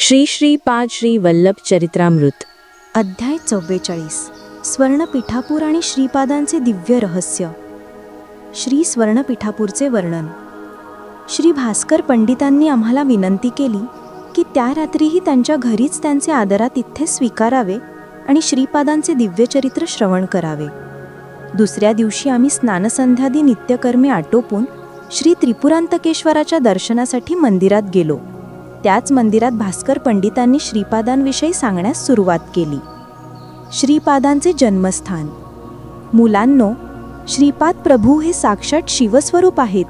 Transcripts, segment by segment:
श्री श्री पाद श्री वल्लभ चरित्रामृत अध्याय 44 स्वर्णपीठापूर आणि श्रीपादांचे दिव्य रहस्य. श्री स्वर्णपीठापूरचे वर्णन. श्री भास्कर पंडितांनी आम्हाला विनंती केली की त्या रात्रीही त्यांच्या घरीच त्यांचे आदरातिथ्य स्वीकारावे आणि श्रीपादांचे दिव्यचरित्र श्रवण करावे. दुसऱ्या दिवशी आम्ही स्नानसंध्यादी नित्यकर्मे आटोपून श्री त्रिपुरांतकेश्वराच्या दर्शनासाठी मंदिरात गेलो. त्याच मंदिरात भास्कर पंडितांनी श्रीपादांविषयी सांगण्यास सुरुवात केली. श्रीपादांचे जन्मस्थान. मुलांनो, श्रीपाद प्रभू हे साक्षात शिवस्वरूप आहेत.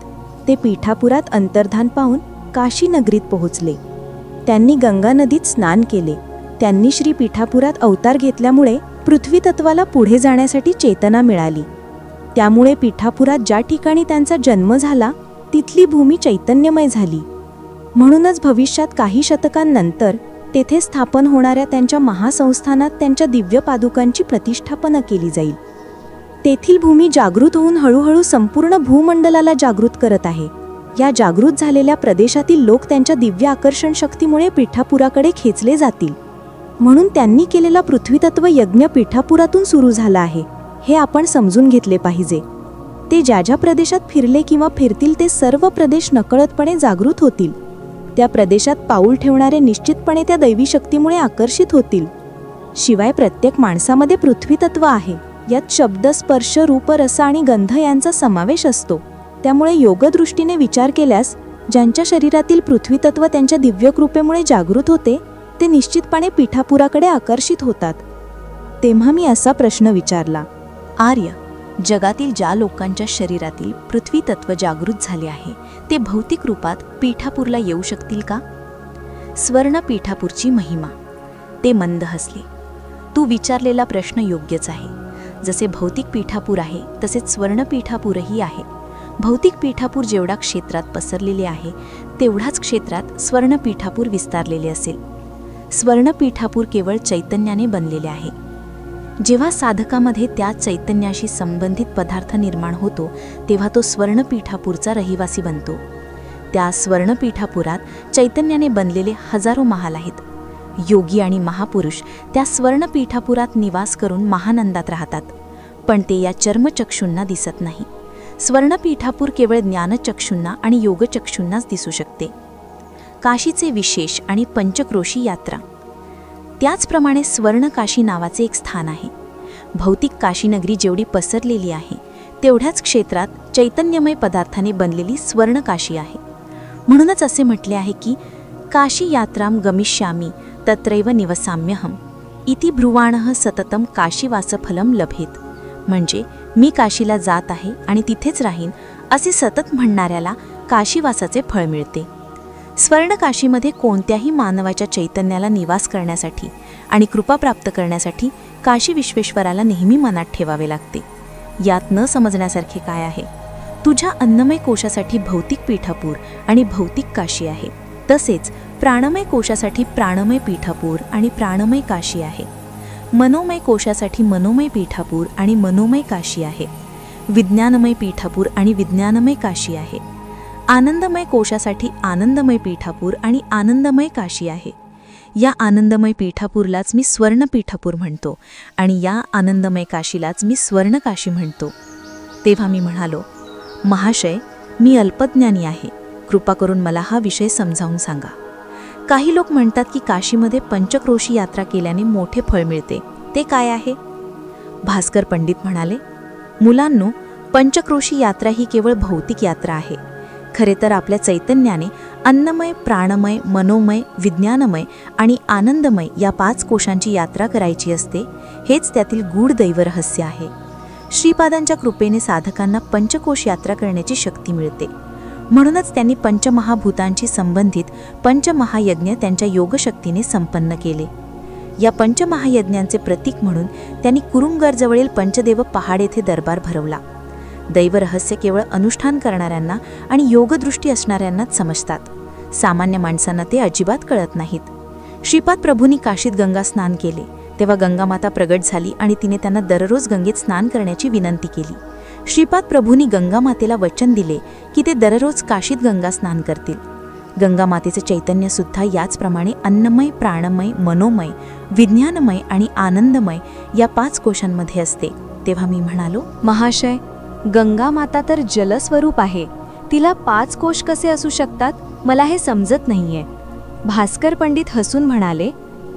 ते पीठापुरात अंतर्धान पाहून काशी नगरीत पोहोचले. त्यांनी गंगा नदीत स्नान केले. त्यांनी श्री पीठापुरात अवतार घेतल्यामुळे पृथ्वी तत्वाला पुढे जाण्यासाठी चेतना मिळाली. त्यामुळे पीठापुरात ज्या ठिकाणी त्यांचा जन्म झाला तिथली भूमी चैतन्यमय झाली. म्हणूनच भविष्यात काही शतकांनंतर तेथे स्थापन होणाऱ्या त्यांच्या महासंस्थानात त्यांच्या दिव्य पादुकांची प्रतिष्ठापना केली जाईल. तेथील भूमी जागृत होऊन हळूहळू संपूर्ण भूमंडलाला जागृत करत आहे. या जागृत झालेल्या प्रदेशातील लोक त्यांच्या दिव्य आकर्षण शक्तीमुळे पीठापुराकडे खेचले जातील. म्हणून त्यांनी केलेला पृथ्वीतत्व यज्ञ पीठापुरातून सुरू झाला आहे, हे आपण समजून घेतले पाहिजे. ते ज्या ज्या प्रदेशात फिरले किंवा फिरतील ते सर्व प्रदेश नकळतपणे जागृत होतील. त्या प्रदेशात पाऊल ठेवणारे निश्चितपणे त्या दैवी शक्तीमुळे आकर्षित होतील. शिवाय प्रत्येक माणसामध्ये पृथ्वीतत्व आहे. यात शब्द, स्पर्श, रूप, रस आणि गंध यांचा समावेश असतो. त्यामुळे योगदृष्टीने विचार केल्यास ज्यांच्या शरीरातील पृथ्वीतत्व त्यांच्या दिव्य कृपेमुळे जागृत होते ते निश्चितपणे पीठापुराकडे आकर्षित होतात. तेव्हा मी असा प्रश्न विचारला, आर्य, जगातील ज्या लोकांच्या शरीरातील पृथ्वीतत्व जागृत झाले आहे ते भौतिक रूपात पीठापूरला येऊ शकतील का? स्वर्ण पीठापूरची महिमा. ते मंद हसले. तू विचारलेला प्रश्न योग्यच आहे. जसे भौतिक पीठापूर आहे तसेच स्वर्ण पीठापूरही आहे. भौतिक पीठापूर जेवढा क्षेत्रात पसरलेले आहे तेवढाच क्षेत्रात स्वर्ण पीठापूर विस्तारलेले असेल. स्वर्ण पीठापूर केवळ चैतन्याने बनलेले आहे. जेव्हा साधकामध्ये त्या चैतन्याशी संबंधित पदार्थ निर्माण होतो तेव्हा तो स्वर्णपीठापूरचा रहिवासी बनतो. त्या स्वर्णपीठापुरात चैतन्याने बनलेले हजारो महाल आहेत. योगी आणि महापुरुष त्या स्वर्णपीठापुरात निवास करून महानंदात राहतात, पण ते या चर्मचक्षूंना दिसत नाही. स्वर्णपीठापूर केवळ ज्ञानचक्षूंना आणि योगचक्षूंनाच दिसू शकते. काशीचे विशेष आणि पंचक्रोशी यात्रा. त्याचप्रमाणे स्वर्णकाशी नावाचे एक स्थान आहे. भौतिक काशीनगरी जेवढी पसरलेली आहे तेवढ्याच क्षेत्रात चैतन्यमय पदार्थाने बनलेली स्वर्णकाशी आहे. म्हणूनच असे म्हटले आहे की काशी यात्राम गमिष्यामी तत्रैव निवसाम्यहम इति ब्रुवाणः सततम काशीवासफलम लभेत. म्हणजे मी काशीला जात आहे आणि तिथेच राहीन असे सतत म्हणणाऱ्याला काशीवासाचे फळ मिळते. स्वर्णकाशीमध्ये कोणत्याही मानवाच्या चैतन्याला निवास करण्यासाठी आणि कृपा प्राप्त करण्यासाठी काशी विश्वेश्वराला नेहमी मनात ठेवावे लागते. यात न समजण्यासारखे काय आहे? तुझ्या अन्नमय कोशासाठी भौतिक पीठापूर आणि भौतिक काशी आहे. तसेच प्राणमय कोशासाठी प्राणमय पीठापूर आणि प्राणमय काशी आहे. मनोमय कोशासाठी मनोमय पीठापूर आणि मनोमय काशी आहे. विज्ञानमय पीठापूर आणि विज्ञानमय काशी आहे. आनंदमय कोशासाठी आनंदमय पीठापूर आणि आनंदमय काशी आहे. या आनंदमय पीठापूरलाच मी स्वर्ण पीठापूर म्हणतो आणि या आनंदमय काशीलाच मी स्वर्णकाशी म्हणतो. तेव्हा मी म्हणालो, महाशय, मी अल्पज्ञानी आहे. कृपा करून मला हा विषय समजावून सांगा. काही लोक म्हणतात की काशीमध्ये पंचक्रोशी यात्रा केल्याने मोठे फळ मिळते. ते काय आहे? भास्कर पंडित म्हणाले, मुलांनो, पंचक्रोशी यात्रा ही केवळ भौतिक यात्रा आहे. खरे तर आपल्या चैतन्याने अन्नमय, प्राणमय, मनोमय, विज्ञानमय आणि आनंदमय या 5 कोशांची यात्रा करायची असते. हेच त्यातील गूढ दैवरहस्य आहे. श्रीपादांच्या कृपेने साधकांना पंचकोश यात्रा करण्याची शक्ती मिळते. म्हणूनच त्यांनी पंचमहाभूतांशी संबंधित पंचमहायज्ञ त्यांच्या योगशक्तीने संपन्न केले. या पंचमहायज्ञांचे प्रतीक म्हणून त्यांनी कुरुंगरजवळील पंचदेव पहाड येथे दरबार भरवला. दैवरहस्य केवळ अनुष्ठान करणाऱ्यांना आणि योगदृष्टी असणाऱ्यांनाच समजतात. सामान्य माणसांना ते अजिबात कळत नाहीत. श्रीपाद प्रभूंनी काशीत गंगा स्नान केले तेव्हा गंगामाता प्रगट झाली आणि तिने त्यांना दररोज गंगेत स्नान करण्याची विनंती केली. श्रीपाद प्रभूंनी गंगामातेला वचन दिले की ते दररोज काशीत गंगा स्नान करतील. गंगा मातेचे चैतन्यसुद्धा याचप्रमाणे अन्नमय, प्राणमय, मनोमय, विज्ञानमय आणि आनंदमय या 5 कोशांमध्ये असते. तेव्हा मी म्हणालो, महाशय, गंगा माता तर जलस्वरूप आहे, तिला 5 कोश कसे असू शकतात? मला हे समजत नाहीये. भास्कर पंडित हसून म्हणाले,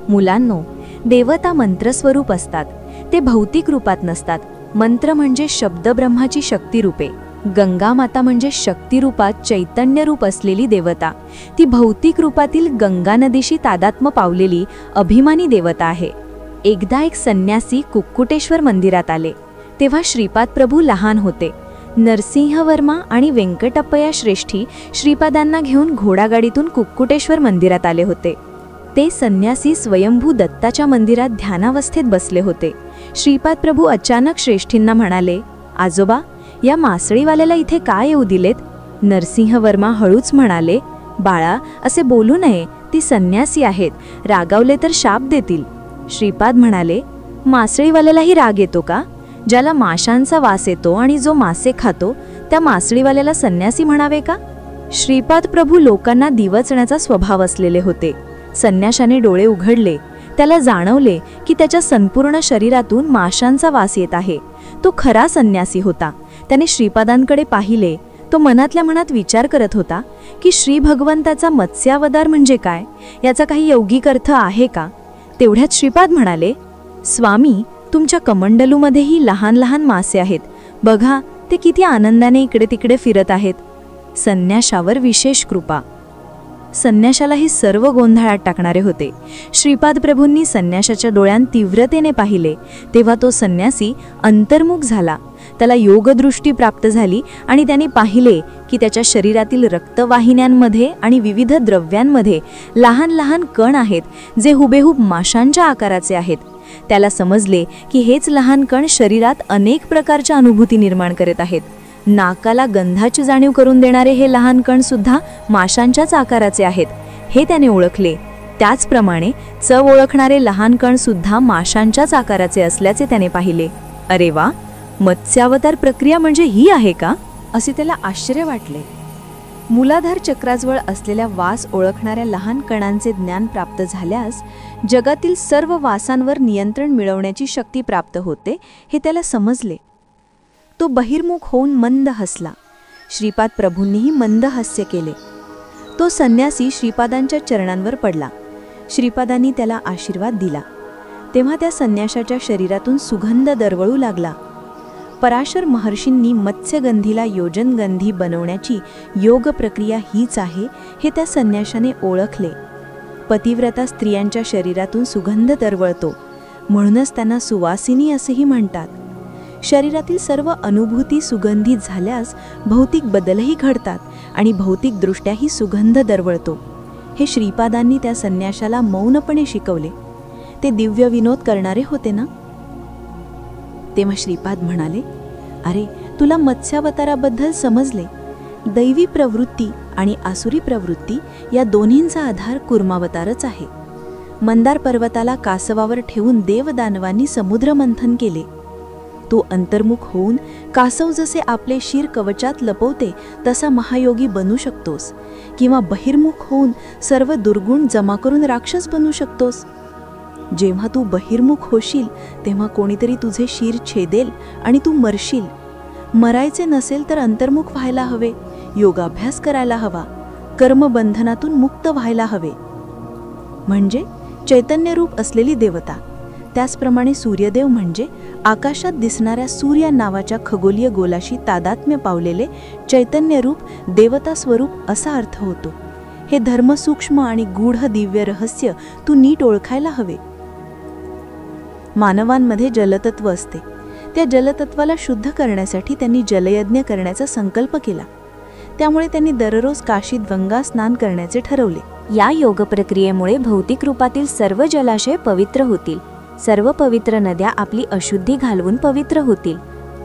मुलांनो, देवता मंत्रस्वरूप असतात, ते भौतिक रूपात नसतात. मंत्र म्हणजे शब्दब्रह्माची शक्तिरूपे. गंगा माता म्हणजे शक्तिरूपात चैतन्य रूप असलेली देवता. ती भौतिक रूपातील गंगा नदीशी तादात्म्य पावलेली अभिमानी देवता आहे. एकदा एक संन्यासी कुक्कुटेश्वर मंदिरात आले. तेव्हा श्रीपाद प्रभू लहान होते. नरसिंहवर्मा आणि व्यंकटप्पया श्रेष्ठी श्रीपादांना घेऊन घोडागाडीतून कुक्कुटेश्वर मंदिरात आले होते. ते संन्यासी स्वयंभू दत्ताच्या मंदिरात ध्यानावस्थेत बसले होते. श्रीपाद प्रभू अचानक श्रेष्ठींना म्हणाले, आजोबा, या मासळीवाल्याला इथे काय येऊ दिलेत? नरसिंहवर्मा हळूच म्हणाले, बाळा, असे बोलू नये, ती संन्यासी आहेत, रागावले तर शाप देतील. श्रीपाद म्हणाले, मासळीवाल्यालाही राग येतो का? ज्याला माशांचा वास येतो आणि जो मासे खातो त्या मासळीवाल्याला संन्यासी म्हणावे का? श्रीपाद प्रभू लोकांना दिवचण्याचा स्वभाव असलेले होते. संन्याशाने डोळे उघडले. त्याला जाणवले की त्याच्या संपूर्ण शरीरातून माशांचा वास येत आहे. तो खरा संन्यासी होता. त्याने श्रीपादांकडे पाहिले. तो मनातल्या मनात विचार करत होता की श्री भगवंताचा मत्स्यावतार म्हणजे काय? याचा काही यौगिक अर्थ आहे का? तेवढ्यात श्रीपाद म्हणाले, स्वामी, तुमच्या कमंडलूमध्येही लहान लहान मासे आहेत. बघा, ते किती आनंदाने इकडे तिकडे फिरत आहेत. संन्याशावर विशेष कृपा. संन्याशाला हे सर्व गोंधळात टाकणारे होते. श्रीपाद प्रभूंनी संन्याशाच्या डोळ्यांत तीव्रतेने पाहिले. तेव्हा तो संन्यासी अंतर्मुख झाला. त्याला योगदृष्टी प्राप्त झाली आणि त्याने पाहिले की त्याच्या शरीरातील रक्तवाहिन्यांमध्ये आणि विविध द्रव्यांमध्ये लहान लहान कण आहेत, जे हुबेहूब माशांच्या आकाराचे आहेत. त्याला समजले की हेच लहान कण शरीरात अनेक प्रकारच्या अनुभूती निर्माण करत आहेत. नाकाला गंधाची जाणीव करून देणारे हे लहान कण सुद्धा माशांच्याच आकाराचे आहेत, हे त्याने ओळखले. त्याचप्रमाणे चव ओळखणारे लहान कण सुद्धा माशांच्याच आकाराचे असल्याचे त्याने पाहिले. अरे वा, मत्स्यावतार प्रक्रिया म्हणजे ही आहे का? असे त्याला आश्चर्य वाटले. मूलाधार चक्राजवळ असलेल्या वास ओळखणाऱ्या लहान कणांचे ज्ञान प्राप्त झाल्यास जगातील सर्व वासांवर नियंत्रण मिळवण्याची शक्ती प्राप्त होते, हे त्याला समजले. तो बहिर्मुख होऊन मंद हसला. श्रीपाद प्रभूंनीही मंद हास्य केले. तो संन्यासी श्रीपादांच्या चरणांवर पडला. श्रीपादांनी त्याला आशीर्वाद दिला. तेव्हा त्या संन्याशाच्या शरीरातून सुगंध दरवळू लागला. पराशर महर्षींनी मत्स्यगंधीला योजनगंधी बनवण्याची योग प्रक्रिया हीच आहे, हे त्या संन्याशाने ओळखले. पतिव्रता स्त्रियांच्या शरीरातून सुगंध दरवळतो, म्हणूनच त्यांना सुवासिनी असेही म्हणतात. शरीरातील सर्व अनुभूती सुगंधित झाल्यास भौतिक बदलही घडतात आणि भौतिकदृष्ट्याही सुगंध दरवळतो. हे श्रीपादांनी त्या संन्याशाला मौनपणे शिकवले. ते दिव्य विनोद करणारे होते ना? तेव्हा श्रीपाद म्हणाले, अरे, तुला मत्स्यावताराबद्दल समजले. दैवी प्रवृत्ती आणि आसुरी प्रवृत्ती या दोन्हींचा आधार कूर्मावतारच आहे. मंदार पर्वताला कासवावर ठेवून देवदानवांनी समुद्र मंथन केले. तू अंतर्मुख होऊन कासव जसे आपले शीर कवचात लपवते तसा महायोगी बनू शकतोस, किंवा बहिर्मुख होऊन सर्व दुर्गुण जमा करून राक्षस बनू शकतोस. जेव्हा तू बहिर्मुख होशील तेव्हा कोणीतरी तुझे शीर छेदेल आणि तू मरशील. मरायचे नसेल तर अंतर्मुख व्हायला हवे, योगाभ्यास करायला हवा, कर्मबंधनातून मुक्त व्हायला हवे. म्हणजे चैतन्यरूप असलेली देवता. त्याचप्रमाणे सूर्यदेव म्हणजे आकाशात दिसणाऱ्या सूर्या नावाच्या खगोलीय गोलाशी तादात्म्य पावलेले चैतन्यरूप देवता स्वरूप असा अर्थ होतो. हे धर्मसूक्ष्म आणि गूढ दिव्य रहस्य तू नीट ओळखायला हवे. मानवांमध्ये जलतत्व असते. त्या जलतत्वाला शुद्ध करण्यासाठी त्यांनी जलयज्ञ करण्याचा संकल्प केला. त्यामुळे त्यांनी दररोज काशीत गंगा स्नान करण्याचे ठरवले. या योग प्रक्रियेमुळे भौतिक रूपातील सर्व जलाशय पवित्र होतील. सर्व पवित्र नद्या आपली अशुद्धी घालवून पवित्र होतील.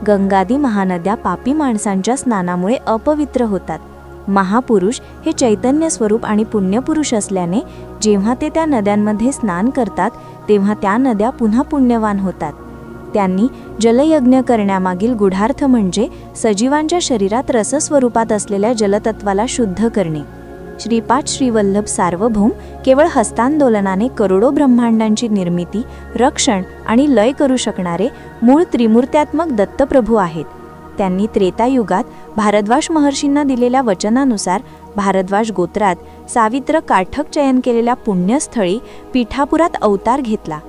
गंगादी महानद्या पापी माणसांच्या स्नानामुळे अपवित्र होतात. महापुरुष हे चैतन्य स्वरूप आणि पुण्यपुरुष असल्याने जेव्हा ते त्या नद्यांमध्ये स्नान करतात तेव्हा त्या नद्या पुन्हा पुण्यवान होतात. त्यांनी जलयज्ञ करण्यामागील गूढार्थ म्हणजे सजीवांच्या शरीरात रसस्वरूपात असलेल्या जलतत्वाला शुद्ध करणे. श्रीपाद श्रीवल्लभ सार्वभौम केवळ हस्तांदोलनाने करोडो ब्रह्मांडांची निर्मिती, रक्षण आणि लय करू शकणारे मूळ त्रिमूर्त्यात्मक दत्तप्रभू आहेत. त्यांनी त्रेतायुगात भारद्वाज महर्षींना दिलेल्या वचनानुसार भारद्वाज गोत्रात सावित्र काठक चयन केलेल्या पुण्यस्थळी पीठापुरात अवतार घेतला.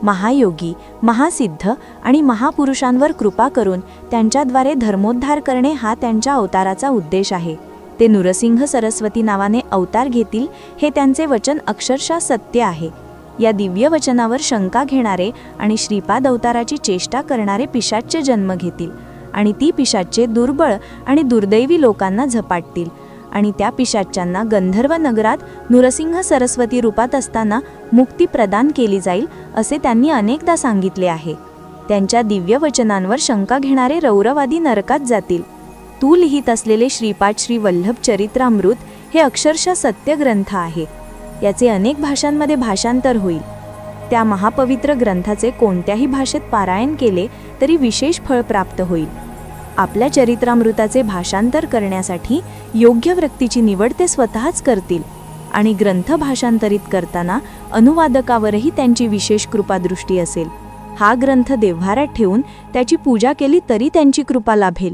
महायोगी, महासिद्ध आणि महापुरुषांवर कृपा करून त्यांच्याद्वारे धर्मोद्धार करणे हा त्यांच्या अवताराचा उद्देश आहे. ते नृसिंह सरस्वती नावाने अवतार घेतील हे त्यांचे वचन अक्षरशः सत्य आहे. या दिव्य वचनावर शंका घेणारे आणि श्रीपाद अवताराची चेष्टा करणारे पिशाच्य जन्म घेतील आणि ती पिशाच्चे दुर्बळ आणि दुर्दैवी लोकांना झपाटतील आणि त्या पिशाच्यांना गंधर्व नगरात नृसिंह सरस्वती रूपात असताना मुक्ती प्रदान केली जाईल असे त्यांनी अनेकदा सांगितले आहे. त्यांच्या दिव्य वचनांवर शंका घेणारे रौरवादी नरकात जातील. तू लिहित असलेले श्रीपाद श्रीवल्लभ चरित्रामृत हे अक्षरशः सत्य ग्रंथ आहे. याचे अनेक भाषांमध्ये भाषांतर होईल. त्या महापवित्र ग्रंथाचे कोणत्याही भाषेत पारायण केले तरी विशेष फळ प्राप्त होईल. आपल्या चरित्रामृताचे भाषांतर करण्यासाठी योग्य व्यक्तीची निवड ते स्वतःच करतील आणि ग्रंथ भाषांतरित करताना अनुवादकावरही त्यांची विशेष कृपादृष्टी असेल. हा ग्रंथ देव्हाऱ्यात ठेवून त्याची पूजा केली तरी त्यांची कृपा लाभेल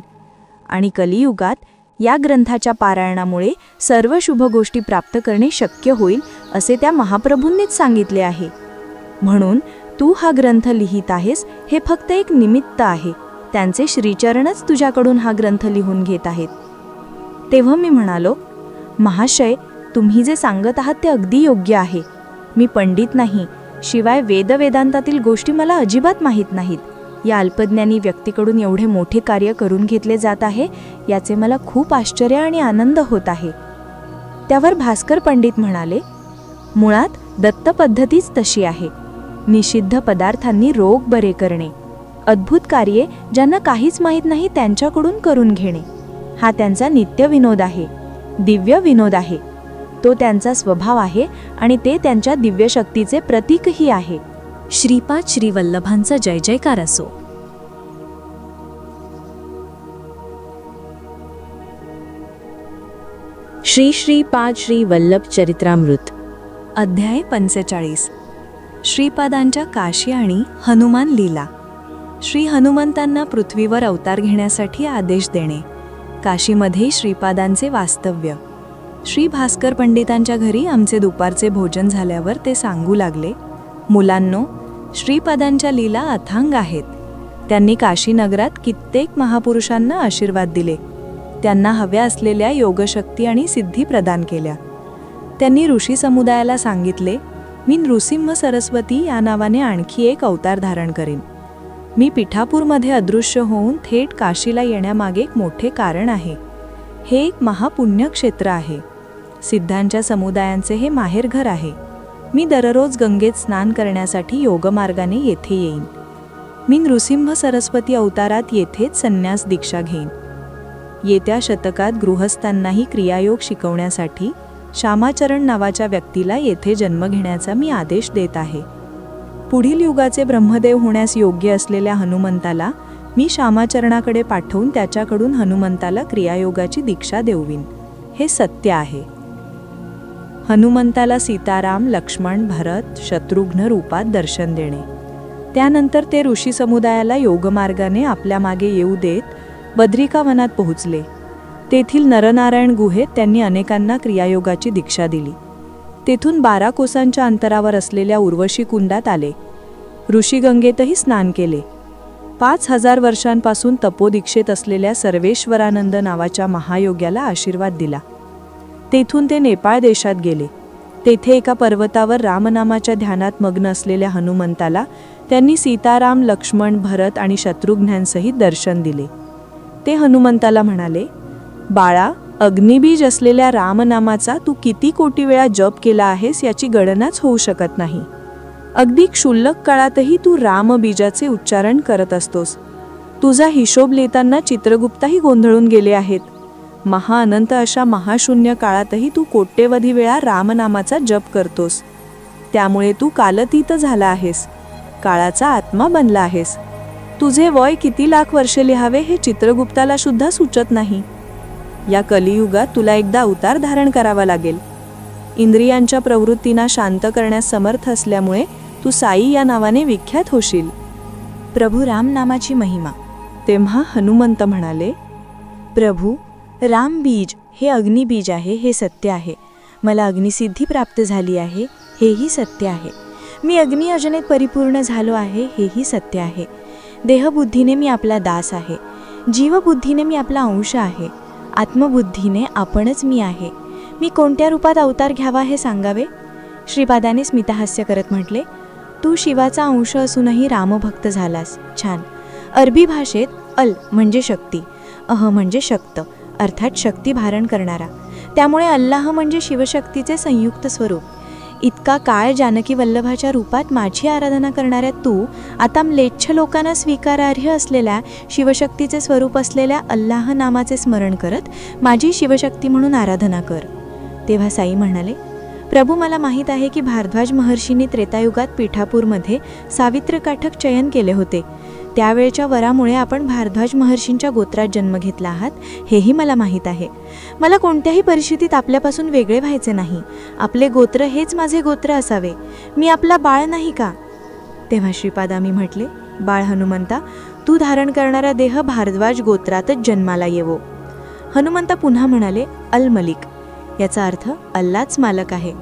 आणि कलियुगात या ग्रंथाच्या पारायणामुळे सर्व शुभ गोष्टी प्राप्त करणे शक्य होईल असे त्या महाप्रभूंनीच सांगितले आहे. म्हणून तू हा ग्रंथ लिहित आहेस हे फक्त एक निमित्त आहे. त्यांचे श्रीचरणच तुझ्याकडून हा ग्रंथ लिहून घेत आहेत. तेव्हा मी म्हणालो, महाशय, तुम्ही जे सांगत आहात ते अगदी योग्य आहे. मी पंडित नाही, शिवाय वेदांतातील गोष्टी मला अजिबात माहीत नाहीत. या अल्पज्ञानी व्यक्तीकडून एवढे मोठे कार्य करून घेतले जात आहे याचे मला खूप आश्चर्य आणि आनंद होत आहे. त्यावर भास्कर पंडित म्हणाले, मुळात दत्त पद्धतीच तशी आहे. निषिद्ध पदार्थांनी रोग बरे करणे, अद्भुत कार्ये ज्यांना काहीच माहीत नाही त्यांच्याकडून करून घेणे हा त्यांचा नित्य विनोद आहे, दिव्य विनोद आहे. तो त्यांचा स्वभाव आहे आणि ते त्यांच्या दिव्य शक्तीचे प्रतीकही आहे. श्रीपाद श्रीवल्लभांचा जय जयकार असो. श्री श्रीपाद श्रीवल्लभ चरित्रामृत. अध्याय 45. श्रीपादांच्या काशी आणि हनुमान लीला. श्री हनुमंतांना पृथ्वीवर अवतार घेण्यासाठी आदेश देणे. काशीमध्ये श्रीपादांचे वास्तव्य. श्री भास्कर पंडितांच्या घरी आमचे दुपारचे भोजन झाल्यावर ते सांगू लागले, मुलांनो, श्रीपादांच्या लीला अथांग आहेत. त्यांनी काशीनगरात कित्येक महापुरुषांना आशीर्वाद दिले. त्यांना हव्या असलेल्या योगशक्ती आणि सिद्धी प्रदान केल्या. त्यांनी ऋषी समुदायाला सांगितले, मी नृसिंह सरस्वती या नावाने आणखी एक अवतार धारण करेन. मी पिठापूरमध्ये अदृश्य होऊन थेट काशीला येण्यामागे एक मोठे कारण आहे. हे एक महापुण्य क्षेत्र आहे. सिद्धांच्या समुदायांचे हे माहेरघर आहे. मी दररोज गंगेत स्नान करण्यासाठी योगमार्गाने येथे येईन. मी नृसिंह सरस्वती अवतारात येथेच संन्यास दीक्षा घेईन. येत्या शतकात गृहस्थांनाही क्रियायोग शिकवण्यासाठी श्यामाचरण नावाच्या व्यक्तीला येथे जन्म घेण्याचा मी आदेश देत आहे. पुढील युगाचे ब्रह्मदेव होण्यास योग्य असलेल्या हनुमंताला मी श्यामाचरणाकडे पाठवून त्याच्याकडून हनुमंताला क्रियायोगाची दीक्षा देऊवीन. हे सत्य आहे. हनुमंताला सीताराम, लक्ष्मण, भरत, शत्रुघ्न रूपात दर्शन देणे. त्यानंतर ते ऋषी समुदायाला योगमार्गाने आपल्या मागे येऊ देत बद्रिका वनात पोहोचले. तेथील नरनारायण गुहेत त्यांनी अनेकांना क्रियायोगाची दीक्षा दिली. तेथून 12 कोसांच्या अंतरावर असलेल्या उर्वशी कुंडात आले. ऋषीगंगेतही स्नान केले. 5000 वर्षांपासून तपोदीक्षेत असलेल्या सर्वेश्वरानंद नावाच्या महायोग्याला आशीर्वाद दिला. तेथून ते नेपाळ देशात गेले. तेथे एका पर्वतावर रामनामाच्या ध्यानात मग्न असलेल्या हनुमंताला त्यांनी सीताराम, लक्ष्मण, भरत आणि शत्रुघ्नांसहित दर्शन दिले. ते हनुमंताला म्हणाले, बाळा, अग्निबीज असलेल्या रामनामाचा तू किती कोटी वेळा जप केला आहेस याची गणनाच होऊ शकत नाही. अगदी क्षुल्लक काळातही तू रामबीजाचे उच्चारण करत असतोस. तुझा हिशोब लिहिताना चित्रगुप्ताही गोंधळून गेले आहेत. महाअनंत अशा महाशून्य काळातही तू कोट्यवधी वेळा रामनामाचा जप करतोस. त्यामुळे तू कालतीत झाला आहेस, काळाचा आत्मा बनला आहेस. तुझे वय किती लाख वर्षे लिहावे हे चित्रगुप्ताला सुद्धा सुचत नाही. या कलियुगात तुला एकदा अवतार धारण करावा लागेल. इंद्रियांच्या प्रवृत्तींना शांत करण्यास समर्थ असल्यामुळे तू साई या नावाने विख्यात होशील. प्रभू राम नामाची महिमा. तेव्हा हनुमंत म्हणाले, प्रभू, राम बीज हे अग्निबीज आहे, हे सत्य आहे. मला अग्निसिद्धी प्राप्त झाली आहे, हेही सत्य आहे. मी अग्नि अजनेत परिपूर्ण झालो आहे, हेही सत्य आहे. देहबुद्धीने मी आपला दास आहे. जीवबुद्धीने मी आपला अंश आहे. आत्मबुद्धीने आपणच मी आहे. मी कोणत्या रूपात अवतार घ्यावा हे सांगावे. श्रीपादाने स्मितहास्य करत म्हटले, तू शिवाचा अंश असूनही रामभक्त झालास. छान. अरबी भाषेत अल म्हणजे शक्ती, अह म्हणजे शक्त, अर्थात शक्ती धारण करणारा. त्यामुळे अल्लाह म्हणजे शिवशक्तीचे संयुक्त स्वरूप. इतका काळ जानकी वल्लभाच्या रूपात माझी आराधना करणाऱ्या तू आता म्लेच्छ लोकांना स्वीकारार्ह असलेल्या शिवशक्तीचे स्वरूप असलेल्या अल्लाह नामाचे स्मरण करत माझी शिवशक्ती म्हणून आराधना कर. तेव्हा साई म्हणाले, प्रभू, मला माहीत आहे की भारद्वाज महर्षींनी त्रेतायुगात पिठापूरमध्ये सावित्र काठक चयन केले होते. त्यावेळच्या वरामुळे आपण भारद्वाज महर्षींच्या गोत्रात जन्म घेतला आहात, हेही मला माहीत आहे. मला कोणत्याही परिस्थितीत आपल्यापासून वेगळे व्हायचे नाही. आपले गोत्र हेच माझे गोत्र असावे. मी आपला बाळ नाही का? तेव्हा श्रीपादांनी म्हटले, बाळ हनुमंता, तू धारण करणारा देह भारद्वाज गोत्रातच जन्माला येवो. हनुमंता पुन्हा म्हणाले, अल मलिक, याचा अर्थ अल्लाच मालक आहे.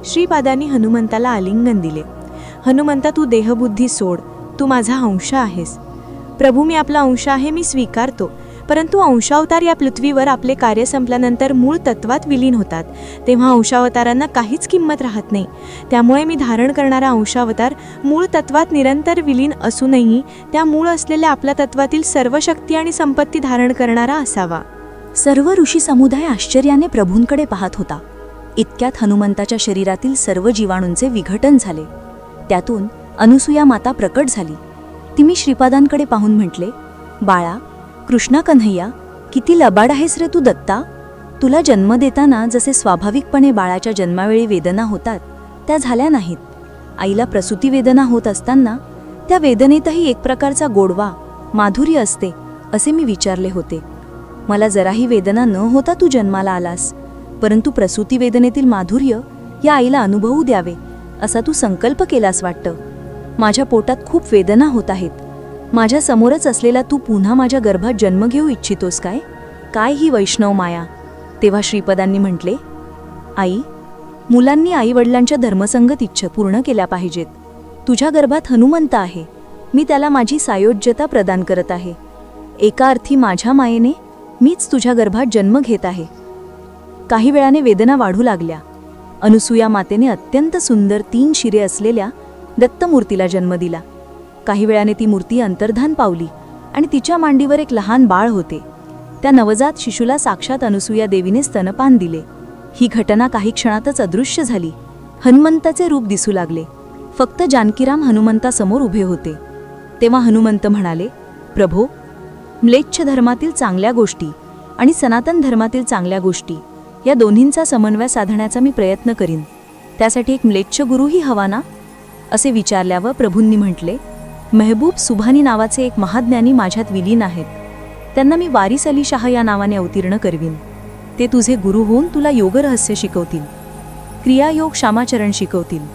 श्रीपादांनी हनुमंताला आलिंगन दिले. हनुमंता, तू देहबुद्धी सोड, तू माझा अंश आहेस. प्रभू, मी आपला अंश आहे, मी स्वीकारतो. परंतु अंशावतार या पृथ्वीवर आपले कार्य संपल्यानंतर मूळ तत्वात विलीन होतात. तेव्हा अंशावतारांना काहीच किंमत राहत नाही. त्यामुळे मी धारण करणारा अंशावतार मूळ तत्वात निरंतर विलीन असूनही त्या मूळ असलेल्या आपल्या तत्वातील सर्व शक्ती आणि संपत्ती धारण करणारा असावा. सर्व ऋषी समुदाय आश्चर्याने प्रभूंकडे पाहत होता. इतक्यात हनुमंताच्या शरीरातील सर्व जीवाणूंचे विघटन झाले. त्यातून अनुसूया माता प्रकट झाली. तिने श्रीपादांकडे पाहून म्हटले, बाळा, कृष्णा कन्हैया, किती लबाड आहेस रे तू दत्ता. तुला जन्म देताना जसे स्वाभाविकपणे बाळाच्या जन्मावेळी वेदना होतात त्या झाल्या नाहीत. आईला प्रसूती वेदना होत असताना त्या वेदनेतही एक प्रकारचा गोडवा, माधुर्य असते असे मी विचारले होते. मला जराही वेदना न होता तू जन्माला आलास, परंतु प्रसूती वेदनेतील माधुर्य या आईला अनुभवू द्यावे असा तू संकल्प केलास वाटतं. माझ्या पोटात खूप वेदना होत आहेत. माझ्या समोरच असलेला तू पुन्हा माझ्या गर्भात जन्म घेऊ इच्छितोस काय? काय ही वैष्णव माया. तेव्हा श्रीपदांनी म्हटले, आई, मुलांनी आईवडिलांच्या धर्मसंगत इच्छा पूर्ण केल्या पाहिजेत. तुझ्या गर्भात हनुमंत आहे. मी त्याला माझी सायोज्यता प्रदान करत आहे. एका अर्थी माझ्या मायेने मीच तुझ्या गर्भात जन्म घेत आहे. काही वेळाने वेदना वाढू लागल्या. अनुसूया मातेने अत्यंत सुंदर 3 शिरे असलेल्या दत्तमूर्तीला जन्म दिला. काही वेळाने ती मूर्ती अंतर्धान पावली आणि तिच्या मांडीवर एक लहान बाळ होते. त्या नवजात शिशूला साक्षात अनुसूया देवीने स्तनपान दिले. ही घटना काही क्षणातच अदृश्य झाली. हनुमंताचे रूप दिसू लागले. फक्त जानकीराम हनुमंतासमोर उभे होते. तेव्हा हनुमंत म्हणाले, प्रभो, म्लेच्छ धर्मातील चांगल्या गोष्टी आणि सनातन धर्मातील चांगल्या गोष्टी या दोन्हींचा समन्वय साधण्याचा मी प्रयत्न करीन. त्यासाठी एक म्लेच्छ गुरुही हवा ना? असे विचारल्यावर प्रभूंनी म्हटले, मेहबूब सुभानी नावाचे एक महाज्ञानी माझ्यात विलीन आहेत. त्यांना मी वारिस अली शाह या नावाने अवतीर्ण करवीन. ते तुझे गुरु होऊन तुला योगरहस्य शिकवतील, क्रियायोग क्षमाचरण शिकवतील.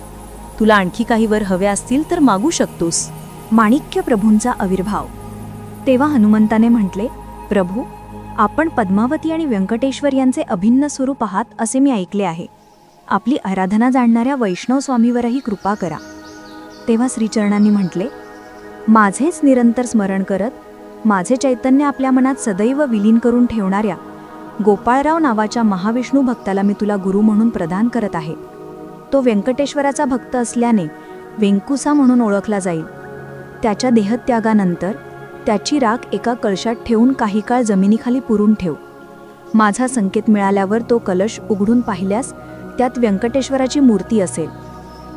तुला आणखी काही वर हवे असतील तर मागू शकतोस. माणिक्य प्रभूंचा आविर्भाव. तेव्हा हनुमंताने म्हटले, प्रभू, आपण पद्मावती आणि व्यंकटेश्वर यांचे अभिन्न स्वरूप आहात असे मी ऐकले आहे. आपली आराधना जाणणाऱ्या वैष्णव स्वामीवरही कृपा करा. तेव्हा श्रीचरणांनी म्हटले, माझेच निरंतर स्मरण करत माझे चैतन्य आपल्या मनात सदैव विलीन करून ठेवणाऱ्या गोपाळराव नावाच्या महाविष्णू भक्ताला मी तुला गुरु म्हणून प्रदान करत आहे. तो व्यंकटेश्वराचा भक्त असल्याने वेंकुसा म्हणून ओळखला जाईल. त्याच्या देहत्यागानंतर त्याची राख एका कलशात ठेवून काही काळ जमिनीखाली पुरून ठेव. माझा संकेत मिळाल्यावर तो कलश उघडून पाहिल्यास त्यात व्यंकटेश्वराची मूर्ती असेल.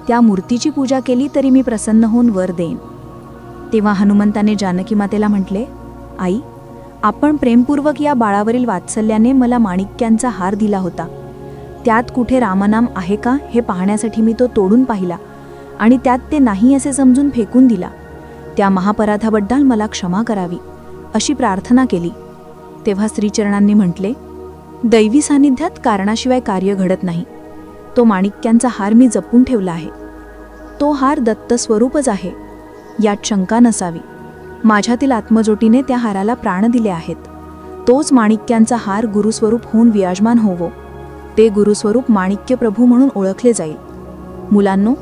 त्या मूर्तीची पूजा केली तरी मी प्रसन्न होऊन वर देईन. तेव्हा हनुमंताने जानकी मातेला म्हटले, आई, आपण प्रेमपूर्वक या बाळावरील वात्सल्याने मला माणिक्यांचा हार दिला होता. त्यात कुठे रामनाम आहे का हे पाहण्यासाठी मी तो तोडून पाहिला आणि त्यात ते नाही असे समजून फेकून दिला. त्या महापराधाबद्दल मला क्षमा करावी अशी प्रार्थना केली. तेव्हा श्रीचरणांनी म्हटले, दैवी सानिध्यात कारणाशिवाय कार्य घडत नाही. तो माणिक्यांचा हार मी जपून ठेवला आहे. तो हार दत्त स्वरूपच आहे, यात शंका नसावी. माझ्यातील आत्मज्योतीने त्या हाराला प्राण दिले आहेत. तोच माणिक्यांचा हार गुरुस्वरूप होऊन विराजमान होवो. ते गुरुस्वरूप माणिक्य प्रभू म्हणून ओळखले जाईल. मुलांनो,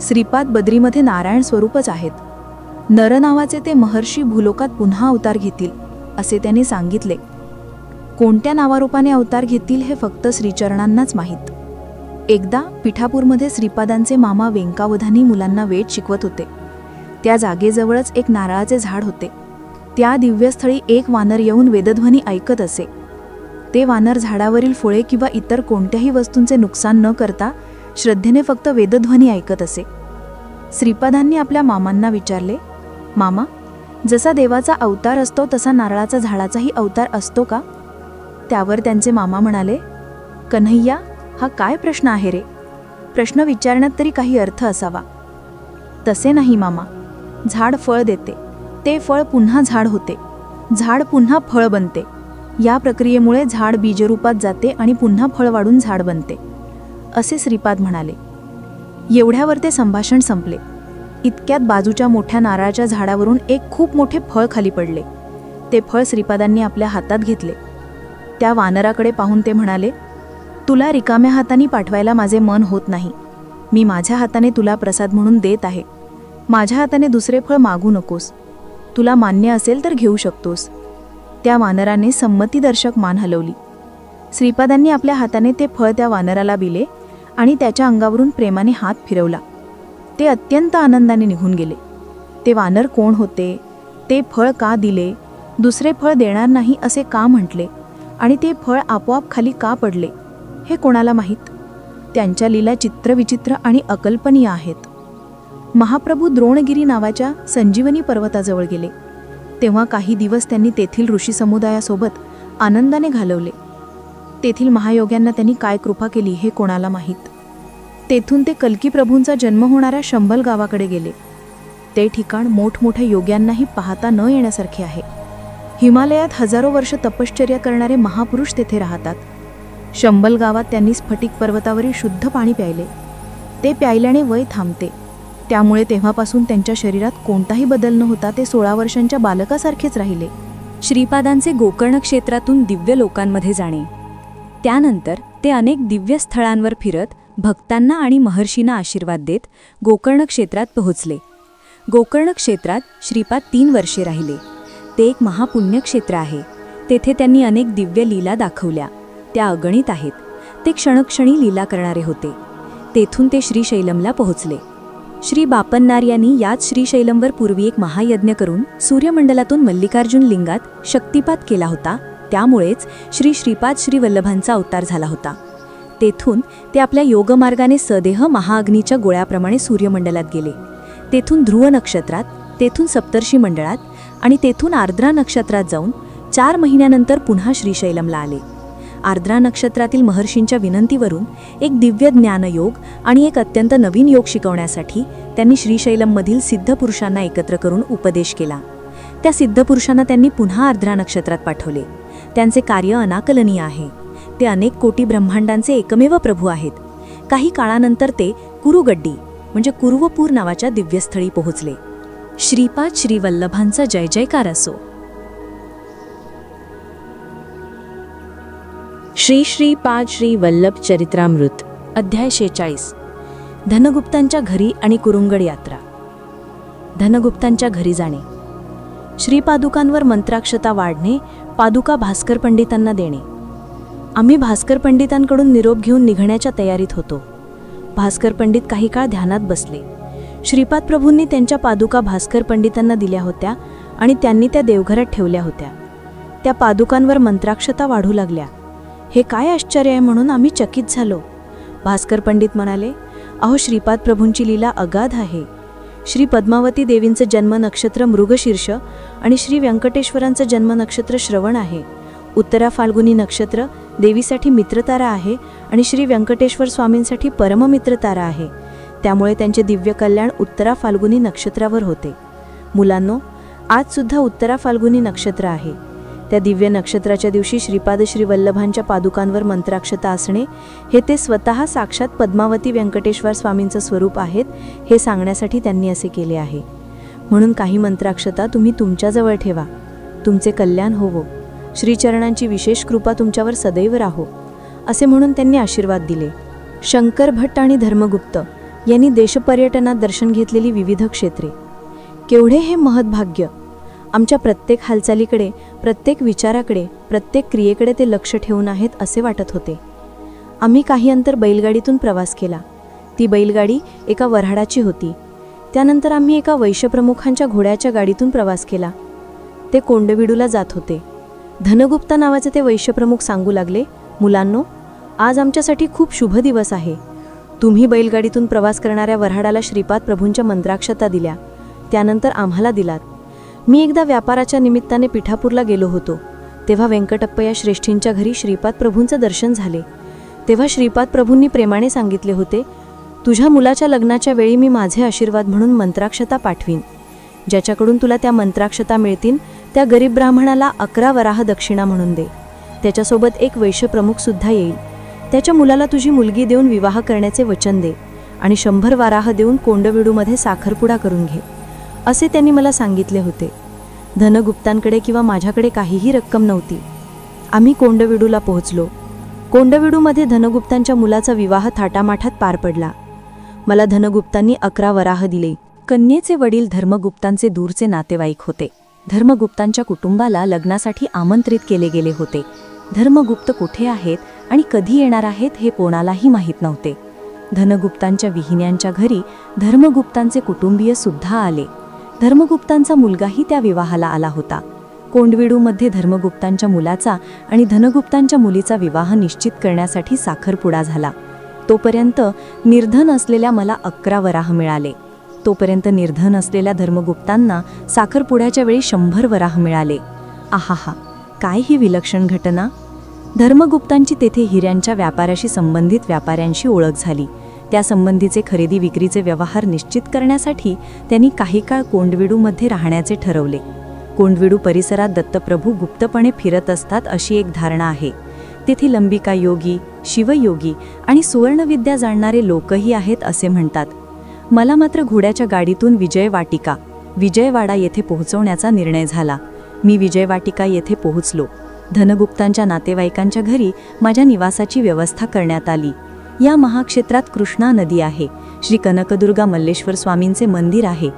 श्रीपाद बद्रीमध्ये नारायण स्वरूपच आहेत. नर नावाचे ते महर्षी भूलोकात पुन्हा अवतार घेतील असे त्यांनी सांगितले. कोणत्या नावारूपाने अवतार घेतील हे फक्त श्रीचरणांनाच माहीत. एकदा पिठापूरमध्ये श्रीपादांचे मामा वेंकावधानी मुलांना वेद शिकवत होते. त्या जागेजवळच एक नारळाचे झाड होते. त्या दिव्यस्थळी एक वानर येऊन वेदध्वनी ऐकत असे. ते वानर झाडावरील फुळे किंवा इतर कोणत्याही वस्तूंचे नुकसान न करता श्रद्धेने फक्त वेदध्वनी ऐकत असे. श्रीपादांनी आपल्या मामांना विचारले, मामा, जसा देवाचा अवतार असतो तसा नारळाचा झाडाचाही अवतार असतो का? त्यावर त्यांचे मामा म्हणाले, कन्हैया, हा काय प्रश्न आहे रे? प्रश्न विचारण्यात तरी काही अर्थ असावा. तसे नाही मामा. झाड फळ देते, ते फळ पुन्हा झाड होते, झाड पुन्हा फळ बनते. या प्रक्रियेमुळे झाड बीजरूपात जाते आणि पुन्हा फळ वाढून झाड बनते, असे श्रीपाद म्हणाले. एवढ्यावर ते संभाषण संपले. इतक्यात बाजूच्या मोठ्या नारळाच्या झाडावरून एक खूप मोठे फळ खाली पडले. ते फळ श्रीपादांनी आपल्या हातात घेतले. त्या वानराकडे पाहून ते म्हणाले, तुला रिकाम्या हाताने पाठवायला माझे मन होत नाही. मी माझ्या हाताने तुला प्रसाद म्हणून देत आहे. माझ्या हाताने दुसरे फळ मागू नकोस. तुला मान्य असेल तर घेऊ शकतोस. त्या वानराने संमतीदर्शक मान हलवली. श्रीपादांनी आपल्या हाताने ते फळ त्या वानराला दिले आणि त्याच्या अंगावरून प्रेमाने हात फिरवला. ते अत्यंत आनंदाने निघून गेले. ते वानर कोण होते? ते फळ का दिले? दुसरे फळ देणार नाही असे का म्हटले? आणि ते फळ आपोआप खाली का पडले हे कोणाला माहीत? त्यांच्या लीला चित्रविचित्र आणि अकल्पनीय आहेत. महाप्रभू द्रोणगिरी नावाच्या संजीवनी पर्वताजवळ गेले. तेव्हा काही दिवस त्यांनी तेथील ऋषी समुदायासोबत आनंदाने घालवले. तेथील महायोग्यांना त्यांनी काय कृपा केली हे कोणाला माहीत. तेथून ते कल्की प्रभूंचा जन्म होणाऱ्या शंभल गावाकडे गेले. ते ठिकाण मोठमोठ्या योग्यांनाही पाहता न येण्यासारखे आहे. हिमालयात हजारो वर्ष तपश्चर्या करणारे महापुरुष तेथे राहतात. शंभल गावात त्यांनी स्फटिक पर्वतावरील शुद्ध पाणी प्यायले. ते प्यायल्याने वय थांबते. त्यामुळे तेव्हापासून त्यांच्या शरीरात कोणताही बदल न होता ते 16 वर्षांच्या बालकासारखेच राहिले. श्रीपादांचे गोकर्ण क्षेत्रातून दिव्य लोकांमध्ये जाणे. त्यानंतर ते अनेक दिव्य स्थळांवर फिरत भक्तांना आणि महर्षींना आशीर्वाद देत गोकर्ण क्षेत्रात पोहोचले. गोकर्ण क्षेत्रात श्रीपाद 3 वर्षे राहिले. ते एक महापुण्यक्षेत्र आहे. तेथे त्यांनी अनेक दिव्य लीला दाखवल्या. त्या अगणित आहेत. ते क्षणक्षणी लीला करणारे होते. तेथून ते श्रीशैलमला पोहोचले. श्री बापन्नार यांनी याच श्रीशैलमवर पूर्वी एक महायज्ञ करून सूर्यमंडलातून मल्लिकार्जुन लिंगात शक्तिपात केला होता. त्यामुळेच श्रीपाद श्रीवल्लभांचा अवतार झाला होता. तेथून ते आपल्या योगमार्गाने सदेह महाअग्नीच्या गोळ्याप्रमाणे सूर्यमंडलात गेले. तेथून ध्रुव नक्षत्रात, तेथून सप्तर्षी मंडळात आणि तेथून आर्द्रा नक्षत्रात जाऊन 4 महिन्यानंतर पुन्हा श्रीशैलमला आले. आर्द्रा नक्षत्रातील महर्षींच्या विनंतीवरून एक दिव्य ज्ञानयोग आणि एक अत्यंत नवीन योग शिकवण्यासाठी त्यांनी श्रीशैलममधील सिद्धपुरुषांना एकत्र करून उपदेश केला. त्या सिद्धपुरुषांना त्यांनी पुन्हा आर्द्रा नक्षत्रात पाठवले. त्यांचे कार्य अनाकलनीय आहे. ते अनेक कोटी ब्रह्मांडांचे एकमेव प्रभू आहेत. काही काळानंतर ते कुरुगड्डी म्हणजे कुर्वपूर नावाच्या दिव्यस्थळी पोहोचले. श्रीपाद श्रीवल्लभांचा जय जयकार असो. श्रीपाद श्रीवल्लभ चरित्रामृत अध्याय 46. धनगुप्तांच्या घरी आणि कुरुंगड यात्रा. धनगुप्तांच्या घरी जाणे. श्रीपादुकांवर मंत्राक्षता वाढणे, पादुका भास्कर पंडितांना देणे. आम्ही भास्कर पंडितांकडून निरोप घेऊन निघण्याच्या तयारीत होतो. भास्कर पंडित काही काळ ध्यानात बसले. श्रीपाद प्रभूंनी त्यांच्या पादुका भास्कर पंडितांना दिल्या होत्या आणि त्यांनी त्या देवघरात ठेवल्या होत्या. त्या पादुकांवर मंत्राक्षता वाढू लागल्या. हे काय आश्चर्य आहे म्हणून आम्ही चकित झालो. भास्कर पंडित म्हणाले, अहो, श्रीपाद प्रभूंची लीला अगाध आहे. श्री पद्मावती देवींचं जन्म नक्षत्र मृगशीर्ष आणि श्री व्यंकटेश्वरांचं जन्म नक्षत्र श्रवण आहे. उत्तरा फाल्गुनी नक्षत्र देवीसाठी मित्रतारा आहे आणि श्री व्यंकटेश्वर स्वामींसाठी परममित्रतारा आहे. त्यामुळे त्यांचे दिव्य कल्याण उत्तरा फाल्गुनी नक्षत्रावर होते. मुलांनो, आज सुद्धा उत्तरा फाल्गुनी नक्षत्र आहे. त्या दिव्य नक्षत्राच्या दिवशी श्रीपाद श्री वल्लभांच्या पादुकांवर मंत्राक्षता असणे हे ते स्वतः साक्षात पद्मावती व्यंकटेश्वर स्वामींचं स्वरूप आहेत हे सांगण्यासाठी त्यांनी असे केले आहे. म्हणून काही मंत्राक्षता तुम्ही तुमच्याजवळ ठेवा. तुमचे कल्याण होवो, श्रीचरणांची विशेष कृपा तुमच्यावर सदैव राहो, असे म्हणून त्यांनी आशीर्वाद दिले. शंकर भट्ट आणि धर्मगुप्त यांनी देशपर्यटनात दर्शन घेतलेली विविध क्षेत्रे. केवढे हे महत्भाग्य! आमच्या प्रत्येक हालचालीकडे, प्रत्येक विचाराकडे, प्रत्येक क्रियेकडे ते लक्ष ठेवून आहेत असे वाटत होते. आम्ही काही अंतर बैलगाडीतून प्रवास केला. ती बैलगाडी एका वऱ्हाडाची होती. त्यानंतर आम्ही एका वैश्यप्रमुखांच्या घोड्याच्या गाडीतून प्रवास केला. ते कोंडविडूला जात होते. धनगुप्ता नावाचे ते वैश्यप्रमुख सांगू लागले, मुलांनो, आज आमच्यासाठी खूप शुभ दिवस आहे. तुम्ही बैलगाडीतून प्रवास करणाऱ्या वऱ्हाडाला श्रीपाद प्रभूंच्या मंत्राक्षता दिल्या, त्यानंतर आम्हाला दिलात. मी एकदा व्यापाराच्या निमित्ताने पिठापूरला गेलो होतो. तेव्हा व्यंकटप्पया श्रेष्ठींच्या घरी श्रीपाद प्रभूंचं दर्शन झाले. तेव्हा श्रीपाद प्रभूंनी प्रेमाने सांगितले होते, तुझ्या मुलाच्या लग्नाच्या वेळी मी माझे आशीर्वाद म्हणून मंत्राक्षता पाठवीन. ज्याच्याकडून तुला त्या मंत्राक्षता मिळतील त्या गरीब ब्राह्मणाला 11 वराह दक्षिणा म्हणून दे. त्याच्यासोबत एक वैश्यप्रमुखसुद्धा येईल. त्याच्या मुलाला तुझी मुलगी देऊन विवाह करण्याचे वचन दे आणि 100 वाराह देऊन कोंडविडूमध्ये साखरपुडा करून घे, असे त्यांनी मला सांगितले होते. धनगुप्तांकडे किंवा माझ्याकडे काहीही रक्कम नव्हती. आम्ही कोंडविडूला पोहोचलो. कोंडविडूमध्ये धनगुप्तांच्या मुलाचा विवाह थाटामाठात पार पडला. मला धनगुप्तांनी 11 वराह दिले. कन्येचे वडील धर्मगुप्तांचे दूरचे नातेवाईक होते. धर्मगुप्तांच्या कुटुंबाला लग्नासाठी आमंत्रित केले गेले होते. धर्मगुप्त कुठे आहेत आणि कधी येणार आहेत हे कोणालाही माहीत नव्हते. धनगुप्तांच्या विहिण्यांच्या घरी धर्मगुप्तांचे कुटुंबीय सुद्धा आले. धर्मगुप्तांचा मुलगाही त्या विवाहाला आला होता. कोंडविडूमध्ये धर्मगुप्तांच्या मुलाचा आणि धनगुप्तांच्या मुलीचा विवाह निश्चित करण्यासाठी साखरपुडा झाला. तोपर्यंत निर्धन असलेल्या मला 11 वराह मिळाले. तोपर्यंत निर्धन असलेल्या धर्मगुप्तांना साखरपुड्याच्या वेळी 100 वराह मिळाले. आहाहा, काय ही विलक्षण घटना! धर्मगुप्तांची तेथे हिऱ्यांच्या व्यापाराशी संबंधित व्यापाऱ्यांशी ओळख झाली. त्या संबंधीचे खरेदी विक्रीचे व्यवहार निश्चित करण्यासाठी त्यांनी काही काळ कोंडविडूमध्ये राहण्याचे ठरवले. कोंडविडू परिसरात दत्तप्रभू गुप्तपणे फिरत असतात अशी एक धारणा आहे. तेथे लंबिका योगी, शिवयोगी आणि सुवर्णविद्या जाणणारे लोकही आहेत असे म्हणतात. मला मात्र घोड्याच्या गाडीतून विजयवाडा येथे पोहोचवण्याचा निर्णय झाला. मी विजयवाटिका येथे पोहोचलो. धनगुप्तांच्या नातेवाईकांच्या घरी माझ्या निवासाची व्यवस्था करण्यात आली. या महाक्षेत्रात कृष्णा नदी आहे. श्री कनकदुर्गा मल्लेश्वर स्वामींचे मंदिर आहे.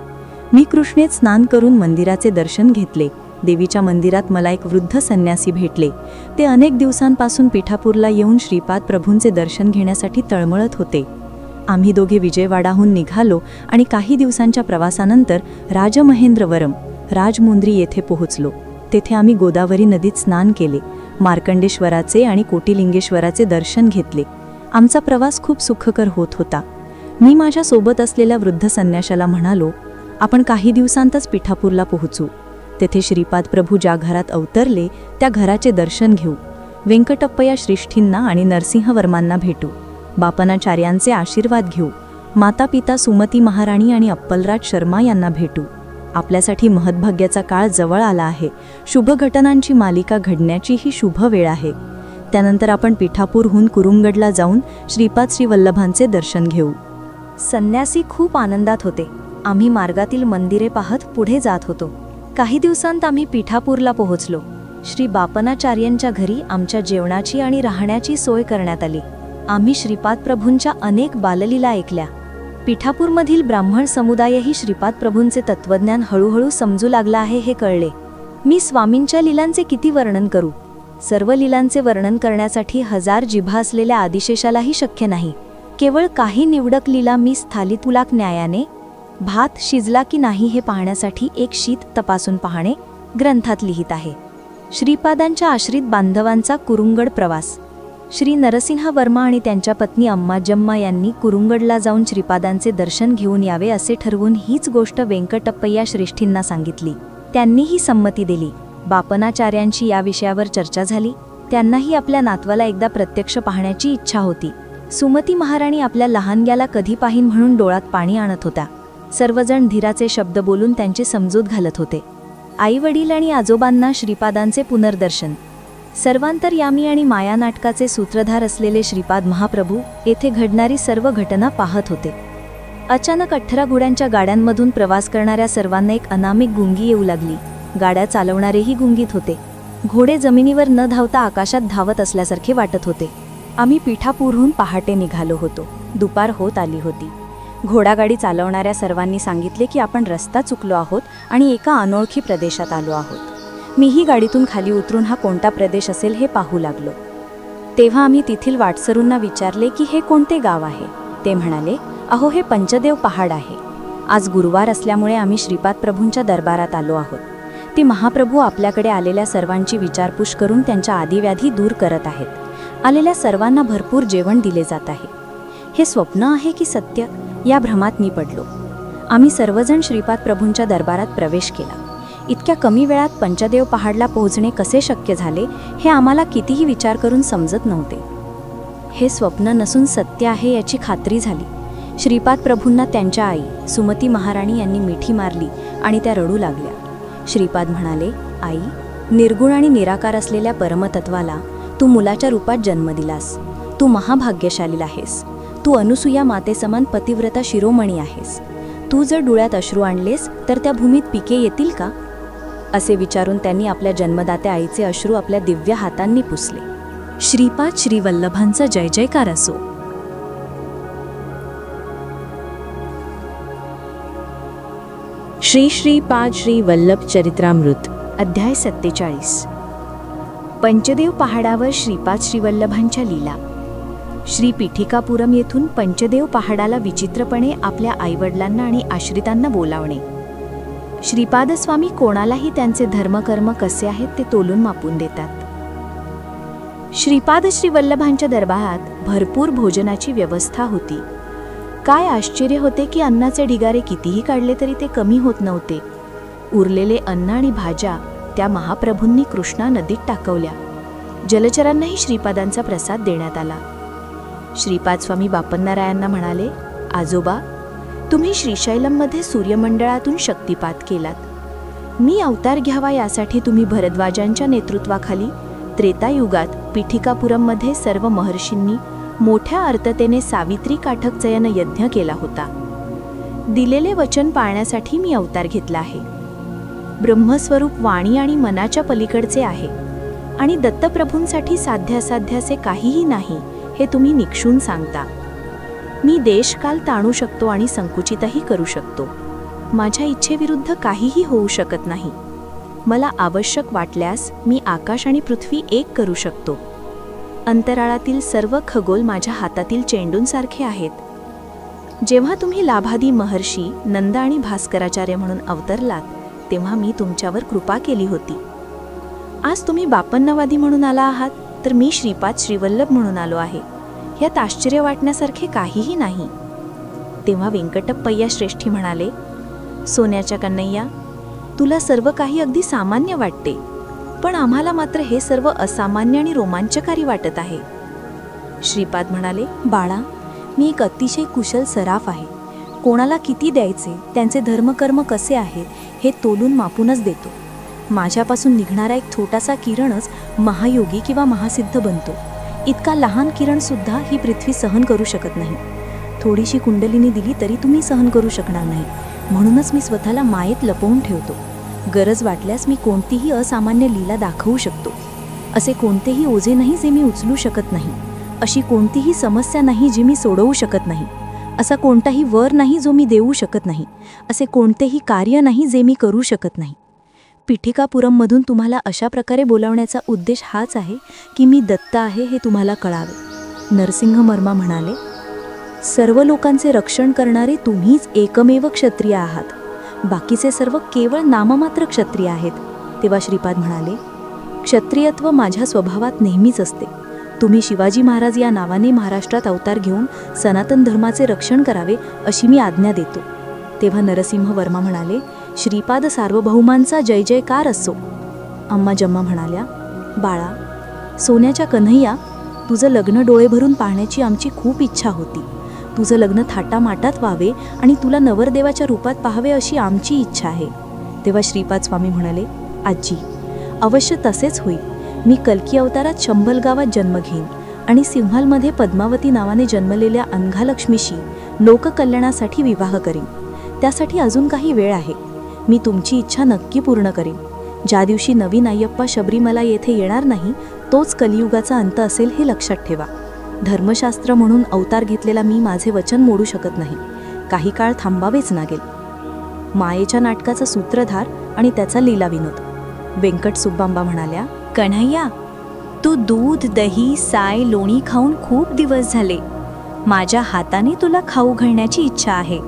मी कृष्णेत स्नान करून मंदिराचे दर्शन घेतले. देवीच्या मंदिरात मला एक वृद्ध संन्यासी भेटले. ते अनेक दिवसांपासून पिठापूरला येऊन श्रीपाद प्रभूंचे दर्शन घेण्यासाठी तळमळत होते. आम्ही दोघे विजयवाडाहून निघालो आणि काही दिवसांच्या प्रवासानंतर राजमहेंद्रवरम राजमुंद्री येथे पोहोचलो. तेथे आम्ही गोदावरी नदीत स्नान केले. मार्कंडेश्वराचे आणि कोटिलिंगेश्वराचे दर्शन घेतले. आमचा प्रवास खूप सुखकर होत होता. मी माझ्या सोबत असलेल्या वृद्ध संन्याशाला म्हणालो, आपण काही दिवसांतच पिठापूरला पोहोचू. तेथे श्रीपाद प्रभू ज्या घरात अवतरले त्या घराचे दर्शन घेऊ. व्यंकटप्पया श्रेष्ठींना आणि नरसिंहवर्मांना भेटू. बापनाचार्यांचे आशीर्वाद घेऊ. माता पिता सुमती महाराणी आणि अप्पलराज शर्मा यांना भेटू. आपल्यासाठी महत्भाग्याचा काळ जवळ आला आहे. शुभ घटनांची मालिका घडण्याची ही शुभ वेळ आहे. त्यानंतर आपण पिठापूरहून कुरुंगडला जाऊन श्रीपाद श्री वल्लभांचे दर्शन घेऊ. संन्यासी खूप आनंदात होते. आम्ही मार्गातील मंदिरे पाहत पुढे जात होतो. काही दिवसांत आम्ही पिठापूरला पोहोचलो. श्री बापनाचार्यांच्या घरी आमच्या जेवणाची आणि राहण्याची सोय करण्यात आली. आम्ही श्रीपाद प्रभूंच्या अनेक बाललीला ऐकल्या. पिठापूरमधील ब्राह्मण समुदायही श्रीपाद प्रभूंचे तत्वज्ञान हळूहळू समजू लागला आहे हे कळले. मी स्वामींच्या लीलांचे किती वर्णन करू. सर्व लीलांचे वर्णन करण्यासाठी 1000 जिभा असलेल्या आदिशेषालाही शक्य नाही. केवळ काही निवडक लीला मी स्थालितुलाक न्यायाने भात शिजला की नाही हे पाहण्यासाठी एक शीत तपासून पाहणे ग्रंथात लिहित आहे. श्रीपादांच्या आश्रित बांधवांचा कुरुंगड प्रवास. श्री नरसिंह वर्मा आणि त्यांच्या पत्नी अम्माजम्मा यांनी कुरुंगडला जाऊन श्रीपादांचे दर्शन घेऊन यावे असे ठरवून हीच गोष्ट व्यंकटप्पय्या श्रेष्ठींना सांगितली. त्यांनीही संमती दिली. बापनाचार्यांशी या विषयावर चर्चा झाली. त्यांनाही आपल्या नातवाला एकदा प्रत्यक्ष पाहण्याची इच्छा होती. सुमती महाराणी आपल्या लहानग्याला कधी पाहीन म्हणून डोळ्यात पाणी आणत होत्या. सर्वजण धीराचे शब्द बोलून त्यांची समजूत घालत होते. आई वडील आणि आजोबांना श्रीपादांचे पुनर्दर्शन. सर्वांतर्यामी आणि माया नाटकाचे सूत्रधार असलेले श्रीपाद महाप्रभू येथे घडणारी सर्व घटना पाहत होते. अचानक 18 घोड्यांच्या गाड्यांमधून प्रवास करणाऱ्या सर्वांना एक अनामिक गुंगी येऊ लागली. गाड्या चालवणारेही गुंगीत होते. घोडे जमिनीवर न धावता आकाशात धावत असल्यासारखे वाटत होते. आम्ही पिठापूरहून पहाटे निघालो होतो. दुपार होत आली होती. घोडागाडी चालवणाऱ्या सर्वांनी सांगितले की आपण रस्ता चुकलो आहोत आणि एका अनोळखी प्रदेशात आलो आहोत. मीही गाडीतून खाली उतरून हा कोणता प्रदेश असेल हे पाहू लागलो. तेव्हा आम्ही तेथील वाटसरूंना विचारले की हे कोणते गाव आहे. ते म्हणाले, अहो हे पंचदेव पहाड आहे. आज गुरुवार असल्यामुळे आम्ही श्रीपाद प्रभूंच्या दरबारात आलो आहोत. ते महाप्रभू आपल्याकडे आलेल्या सर्वांची विचारपूस करून त्यांच्या आदिव्याधी दूर करत आहेत. आलेल्या सर्वांना भरपूर जेवण दिले जात आहे. हे स्वप्न आहे की सत्य, या भ्रमात मी पडलो. आम्ही सर्वजण श्रीपाद प्रभूंच्या दरबारात प्रवेश केला. इतक्या कमी वेळात पंचदेव पहाडला पोहोचणे कसे शक्य झाले हे आम्हाला कितीही विचार करून समजत नव्हते. हे स्वप्न नसून सत्य आहे याची खात्री झाली. श्रीपाद प्रभूंना त्यांच्या आई सुमती महाराणी यांनी मिठी मारली आणि त्या रडू लागल्या. श्रीपाद म्हणाले, आई, निर्गुण आणि निराकार असलेल्या परमतत्वाला तू मुलाच्या रूपात जन्म दिलास. तू महाभाग्यशाली आहेस. तू अनुसूया मातेसमान पतिव्रता शिरोमणी आहेस. तू जर डोळ्यात अश्रू आणलेस तर त्या भूमीत पिके येतील का? असे विचारून त्यांनी आपल्या जन्मदात्या आईचे अश्रू आपल्या दिव्य हातांनी पुसले. श्रीपाद श्रीवल्लभांचा जय जयकार असो. श्री श्रीपाद श्री वल्लभ चरित्रामृत अध्याय 47. पंचदेव पहाडावर श्रीपाद श्रीवल्लभांच्या लीला. श्री पीठिकापुरम येथून पंचदेव पहाडाला विचित्रपणे आपल्या आईवडिलांना आणि आश्रितांना बोलावणे. श्रीपादस्वामी कोणालाही त्यांचे धर्मकर्म कसे आहेत ते तोलून मापून देतात. श्रीपाद श्रीवल्लभांच्या दरबारात भरपूर भोजनाची व्यवस्था होती. काय आश्चर्य होते की अन्नाचे ढिगारे कितीही काढले तरी ते कमी होत नव्हते. उरलेले अन्न आणि भाज्या त्या महाप्रभूंनी कृष्णा नदीत टाकवल्या. जलचरांनाही श्रीपादांचा प्रसाद देण्यात आला. श्रीपाद स्वामी बापन्नारायांना म्हणाले, आजोबा, तुम्ही श्रीशैलममध्ये सूर्यमंडळातून शक्तिपात केलात. मी अवतार घ्यावा यासाठी तुम्ही भरद्वाजांच्या नेतृत्वाखाली त्रेतायुगात पीठिकापुरममध्ये सर्व महर्षींनी मोठ्या अर्थतेने सावित्री काठकचयन यज्ञ केला होता. दिलेले वचन पाळण्यासाठी मी अवतार घेतला आहे. ब्रह्मस्वरूप वाणी आणि मनाच्या पलीकडचे आहे आणि दत्तप्रभूंसाठी साध्यासाध्याचे काहीही नाही हे तुम्ही निक्षून सांगता. मी देशकाल ताणू शकतो आणि संकुचितही करू शकतो. माझ्या इच्छेविरुद्ध काहीही होऊ शकत नाही. मला आवश्यक वाटल्यास मी आकाश आणि पृथ्वी एक करू शकतो. अंतराळातील सर्व खगोल माझ्या हातातील चेंडूंसारखे आहेत. जेव्हा तुम्ही लाभादी महर्षी नंद आणि भास्कराचार्य म्हणून अवतरलात तेव्हा मी तुमच्यावर कृपा केली होती. आज तुम्ही बापन्नवादी म्हणून आला आहात तर मी श्रीपाद श्रीवल्लभ म्हणून आलो आहे. यात आश्चर्य वाटण्यासारखे काहीही नाही. तेव्हा व्यंकटप्पय्या श्रेष्ठी म्हणाले, सोन्याच्या कन्हैया, तुला सर्व काही अगदी सामान्य वाटते, पण आम्हाला मात्र हे सर्व असामान्य आणि रोमांचकारी वाटत आहे. श्रीपाद म्हणाले, बाळा, मी एक अतिशय कुशल सराफ आहे. कोणाला किती द्यायचे, त्यांचे धर्मकर्म कसे आहेत हे तोलून मापूनच देतो. माझ्यापासून निघणारा एक छोटासा किरणच महायोगी किंवा महासिद्ध बनतो. इतका लहान किरणसुद्धा ही पृथ्वी सहन करू शकत नाही. थोडीशी कुंडलिनी दिली तरी तुम्ही सहन करू शकणार नाही. म्हणूनच मी स्वतःला मायेत लपवून ठेवतो. गरज वाटल्यास मी कोणतीही असामान्य लीला दाखवू शकतो. असे कोणतेही ओझे नाही जे मी उचलू शकत नाही. अशी कोणतीही समस्या नाही जी मी सोडवू शकत नाही. असा कोणताही वर नाही जो मी देऊ शकत नाही. असे कोणतेही कार्य नाही जे मी करू शकत नाही. पीठिकापुरममधून तुम्हाला अशा प्रकारे बोलावण्याचा उद्देश हाच आहे की मी दत्त आहे हे तुम्हाला कळावे. नरसिंहवर्मा म्हणाले, सर्व लोकांचे रक्षण करणारे तुम्हीच एकमेव क्षत्रिय आहात. बाकीचे सर्व केवळ नाममात्र क्षत्रिय आहेत. तेव्हा श्रीपाद म्हणाले, क्षत्रियत्व माझ्या स्वभावात नेहमीच असते. तुम्ही शिवाजी महाराज या नावाने महाराष्ट्रात अवतार घेऊन सनातन धर्माचे रक्षण करावे अशी मी आज्ञा देतो. तेव्हा नरसिंहवर्मा म्हणाले, श्रीपाद सार्वभौमांचा जय जयकार असो. अम्मा जम्मा म्हणाल्या, बाळा, सोन्याच्या कन्हैया, तुझं लग्न डोळे भरून पाहण्याची आमची खूप इच्छा होती. तुझं लग्न थाटामाटात व्हावे आणि तुला नवरदेवाच्या रूपात पाहावे अशी आमची इच्छा आहे. तेव्हा श्रीपाद स्वामी म्हणाले, आजी, अवश्य तसेच होईल. मी कल्की अवतारात शंभल गावात जन्म घेईन आणि सिंहलमध्ये पद्मावती नावाने जन्मलेल्या अनघालक्ष्मीशी लोककल्याणासाठी विवाह करीन. त्यासाठी अजून काही वेळ आहे. मी तुमची इच्छा नक्की पूर्ण करीन. ज्या दिवशी नवीन अय्यप्पा शबरीमला येथे येणार नाही, तोच कलियुगाचा अंत असेल हे लक्षात ठेवा. धर्मशास्त्र म्हणून अवतार घेतलेला मी माझे वचन मोडू शकत नाही. काही काळ थांबावेच लागेल. मायेच्या नाटकाचा सूत्रधार आणि त्याचा लीला विनोद. वेंकट सुब्बांबा म्हणाल्या, कन्हैया, तू दूध, दही, साय, लोणी खाऊन खूप दिवस झाले. माझ्या हाताने तुला खाऊ घालण्याची इच्छा आहे.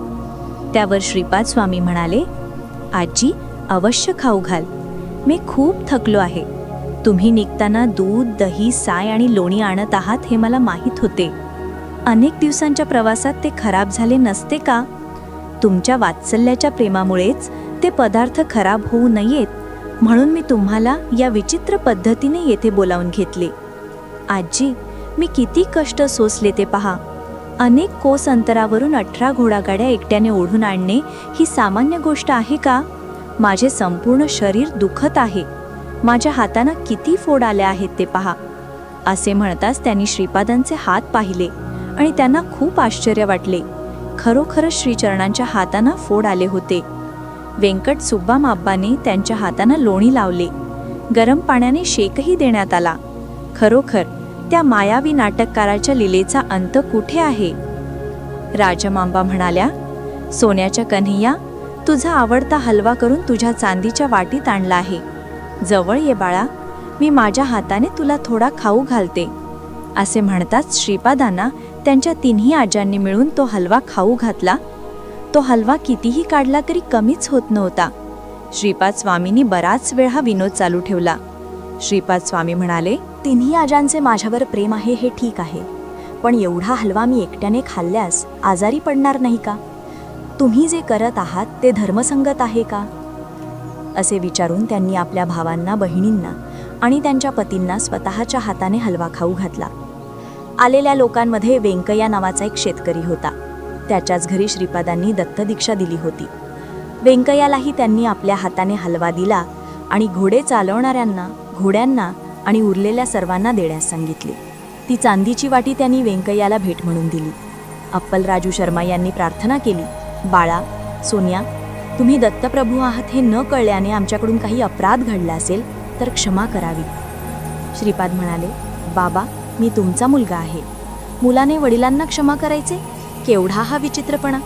त्यावर श्रीपाद स्वामी म्हणाले, आजी, अवश्य खाऊ घाल. मी खूप थकलो आहे. तुम्ही निघताना दूध, दही, साय आणि लोणी आणत आहात हे मला माहीत होते. अनेक दिवसांच्या प्रवासात ते खराब झाले नसते का? तुमच्या वात्सल्याच्या प्रेमामुळेच ते पदार्थ खराब होऊ नयेत म्हणून मी तुम्हाला या विचित्र पद्धतीने येथे बोलावून घेतले. आजी, मी किती कष्ट सोसले ते पहा. अनेक कोस अंतरावरून 18 घोडागाड्या एकट्याने ओढून आणणे ही सामान्य गोष्ट आहे का? माझे संपूर्ण शरीर दुखत आहे. माझ्या हातांना किती फोड आले आहेत ते पहा. असे म्हणताच त्यांनी श्रीपादांचे हात पाहिले आणि त्यांना खूप आश्चर्य वाटले. खरोखरच श्रीचरणांच्या हातांना फोड आले होते. वेंकट सुब्बामाब्बाने त्यांच्या हातांना लोणी लावले. गरम पाण्याने शेकही देण्यात आला. खरोखर त्या मायावी नाटककाराच्या लीलेचा अंत कुठे आहे? राजमांबा म्हणाल्या, सोन्याच्या कन्हैया, तुझा आवडता हलवा करून तुझ्या चांदीच्या वाटीत आणला आहे. जवळ ये बाळा, मी माझ्या हाताने तुला थोडा खाऊ घालते. असे म्हणताच श्रीपादांना त्यांच्या तिन्ही आज्यांनी मिळून तो हलवा खाऊ घातला. तो हलवा कितीही काढला तरी कमीच होत नव्हता. श्रीपाद स्वामींनी बराच वेळ हा विनोद चालू ठेवला. श्रीपाद स्वामी म्हणाले, तिन्ही आजांचे माझ्यावर प्रेम आहे हे ठीक आहे, पण एवढा हलवा मी एकट्याने खाल्ल्यास आजारी पडणार नाही का? तुम्ही जे करत आहात ते धर्मसंगत आहे का? असे विचारून त्यांनी आपल्या भावांना, बहिणींना आणि त्यांच्या पतींना स्वतःच्या हाताने हलवा खाऊ घातला. आलेल्या लोकांमध्ये व्यंकय्या नावाचा एक शेतकरी होता. त्याच्याच घरी श्रीपादांनी दत्तदीक्षा दिली होती. व्यंकय्यालाही त्यांनी आपल्या हाताने हलवा दिला आणि घोडे चालवणाऱ्यांना, घोड्यांना आणि उरलेल्या सर्वांना देण्यास सांगितले. ती चांदीची वाटी त्यांनी व्यंकय्याला भेट म्हणून दिली. अप्पलराजू शर्मा यांनी प्रार्थना केली, बाळा, सोन्या, तुम्ही दत्तप्रभू आहात हे न कळल्याने आमच्याकडून काही अपराध घडला असेल तर क्षमा करावी. श्रीपाद म्हणाले, बाबा, मी तुमचा मुलगा आहे. मुलाने वडिलांना क्षमा करायचे? केवढा हा विचित्रपणा!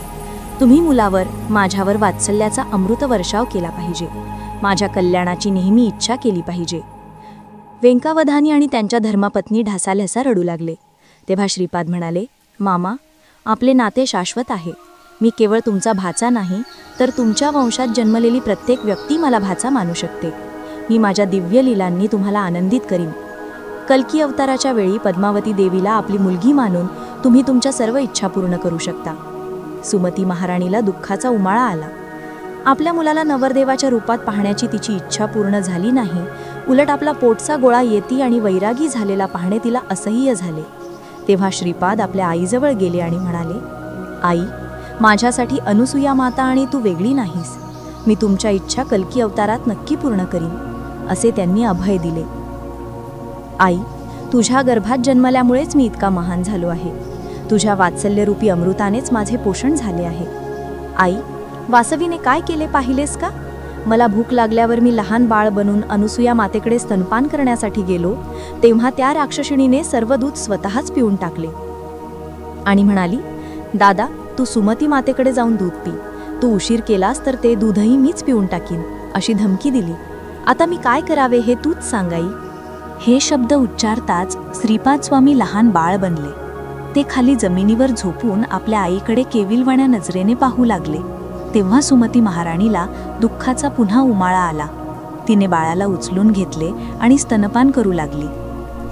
तुम्ही मुलावर, माझ्यावर वात्सल्याचा अमृत वर्षाव केला पाहिजे. माझ्या कल्याणाची नेहमी इच्छा केली पाहिजे. व्यंकावधानी आणि त्यांच्या धर्मपत्नी ढासालहसा रडू लागले. तेव्हा श्रीपाद म्हणाले, मामा, आपले नाते शाश्वत आहे. मी केवळ तुमचा भाचा नाही, तर तुमच्या वंशात जन्मलेली प्रत्येक व्यक्ती मला भाचा मानू शकते. मी माझ्या दिव्य लीलांनी तुम्हाला आनंदित करीन. कल्की अवताराच्या वेळी पद्मावती देवीला आपली मुलगी मानून तुम्ही तुमच्या सर्व इच्छा पूर्ण करू शकता. सुमती महाराणीला दुःखाचा उमाळा आला. आपल्या मुलाला नवरदेवाच्या रूपात पाहण्याची तिची इच्छा पूर्ण झाली नाही, उलट आपला पोटचा गोळा येती आणि वैरागी झालेला पाहणे तिला असह्य झाले. तेव्हा श्रीपाद आपल्या आईजवळ गेले आणि म्हणाले, आई, माझ्यासाठी अनुसूया माता आणि तू वेगळी नाहीस. मी तुमच्या इच्छा कल्की अवतारात नक्की पूर्ण करीन, असे त्यांनी अभय दिले. आई, तुझ्या गर्भात जन्मल्यामुळेच मी इतका महान झालो आहे. तुझ्या वात्सल्यरूपी अमृतानेच माझे पोषण झाले आहे. आई, वासवीने काय केले पाहिलेस का? मला भूक लागल्यावर मी लहान बाळ बनून अनुसूया मातेकडे स्तनपान करण्यासाठी गेलो, तेव्हा त्या राक्षसिणीने सर्व दूध स्वतःच पिऊन टाकले आणि म्हणाली, दादा, तू सुमती मातेकडे जाऊन दूध पी. तू उशीर केलास तर ते दूधही मीच पिऊन टाकीन, अशी धमकी दिली. आता मी काय करावे हे तूच सांगाई. हे शब्द उच्चारताच श्रीपाद स्वामी लहान बाळ बनले. ते खाली जमिनीवर झोपून आपल्या आईकडे केविलवाण्या नजरेने पाहू लागले. तेव्हा सुमती महाराणीला दुःखाचा पुन्हा उमाळा आला. तिने बाळाला उचलून घेतले आणि स्तनपान करू लागली.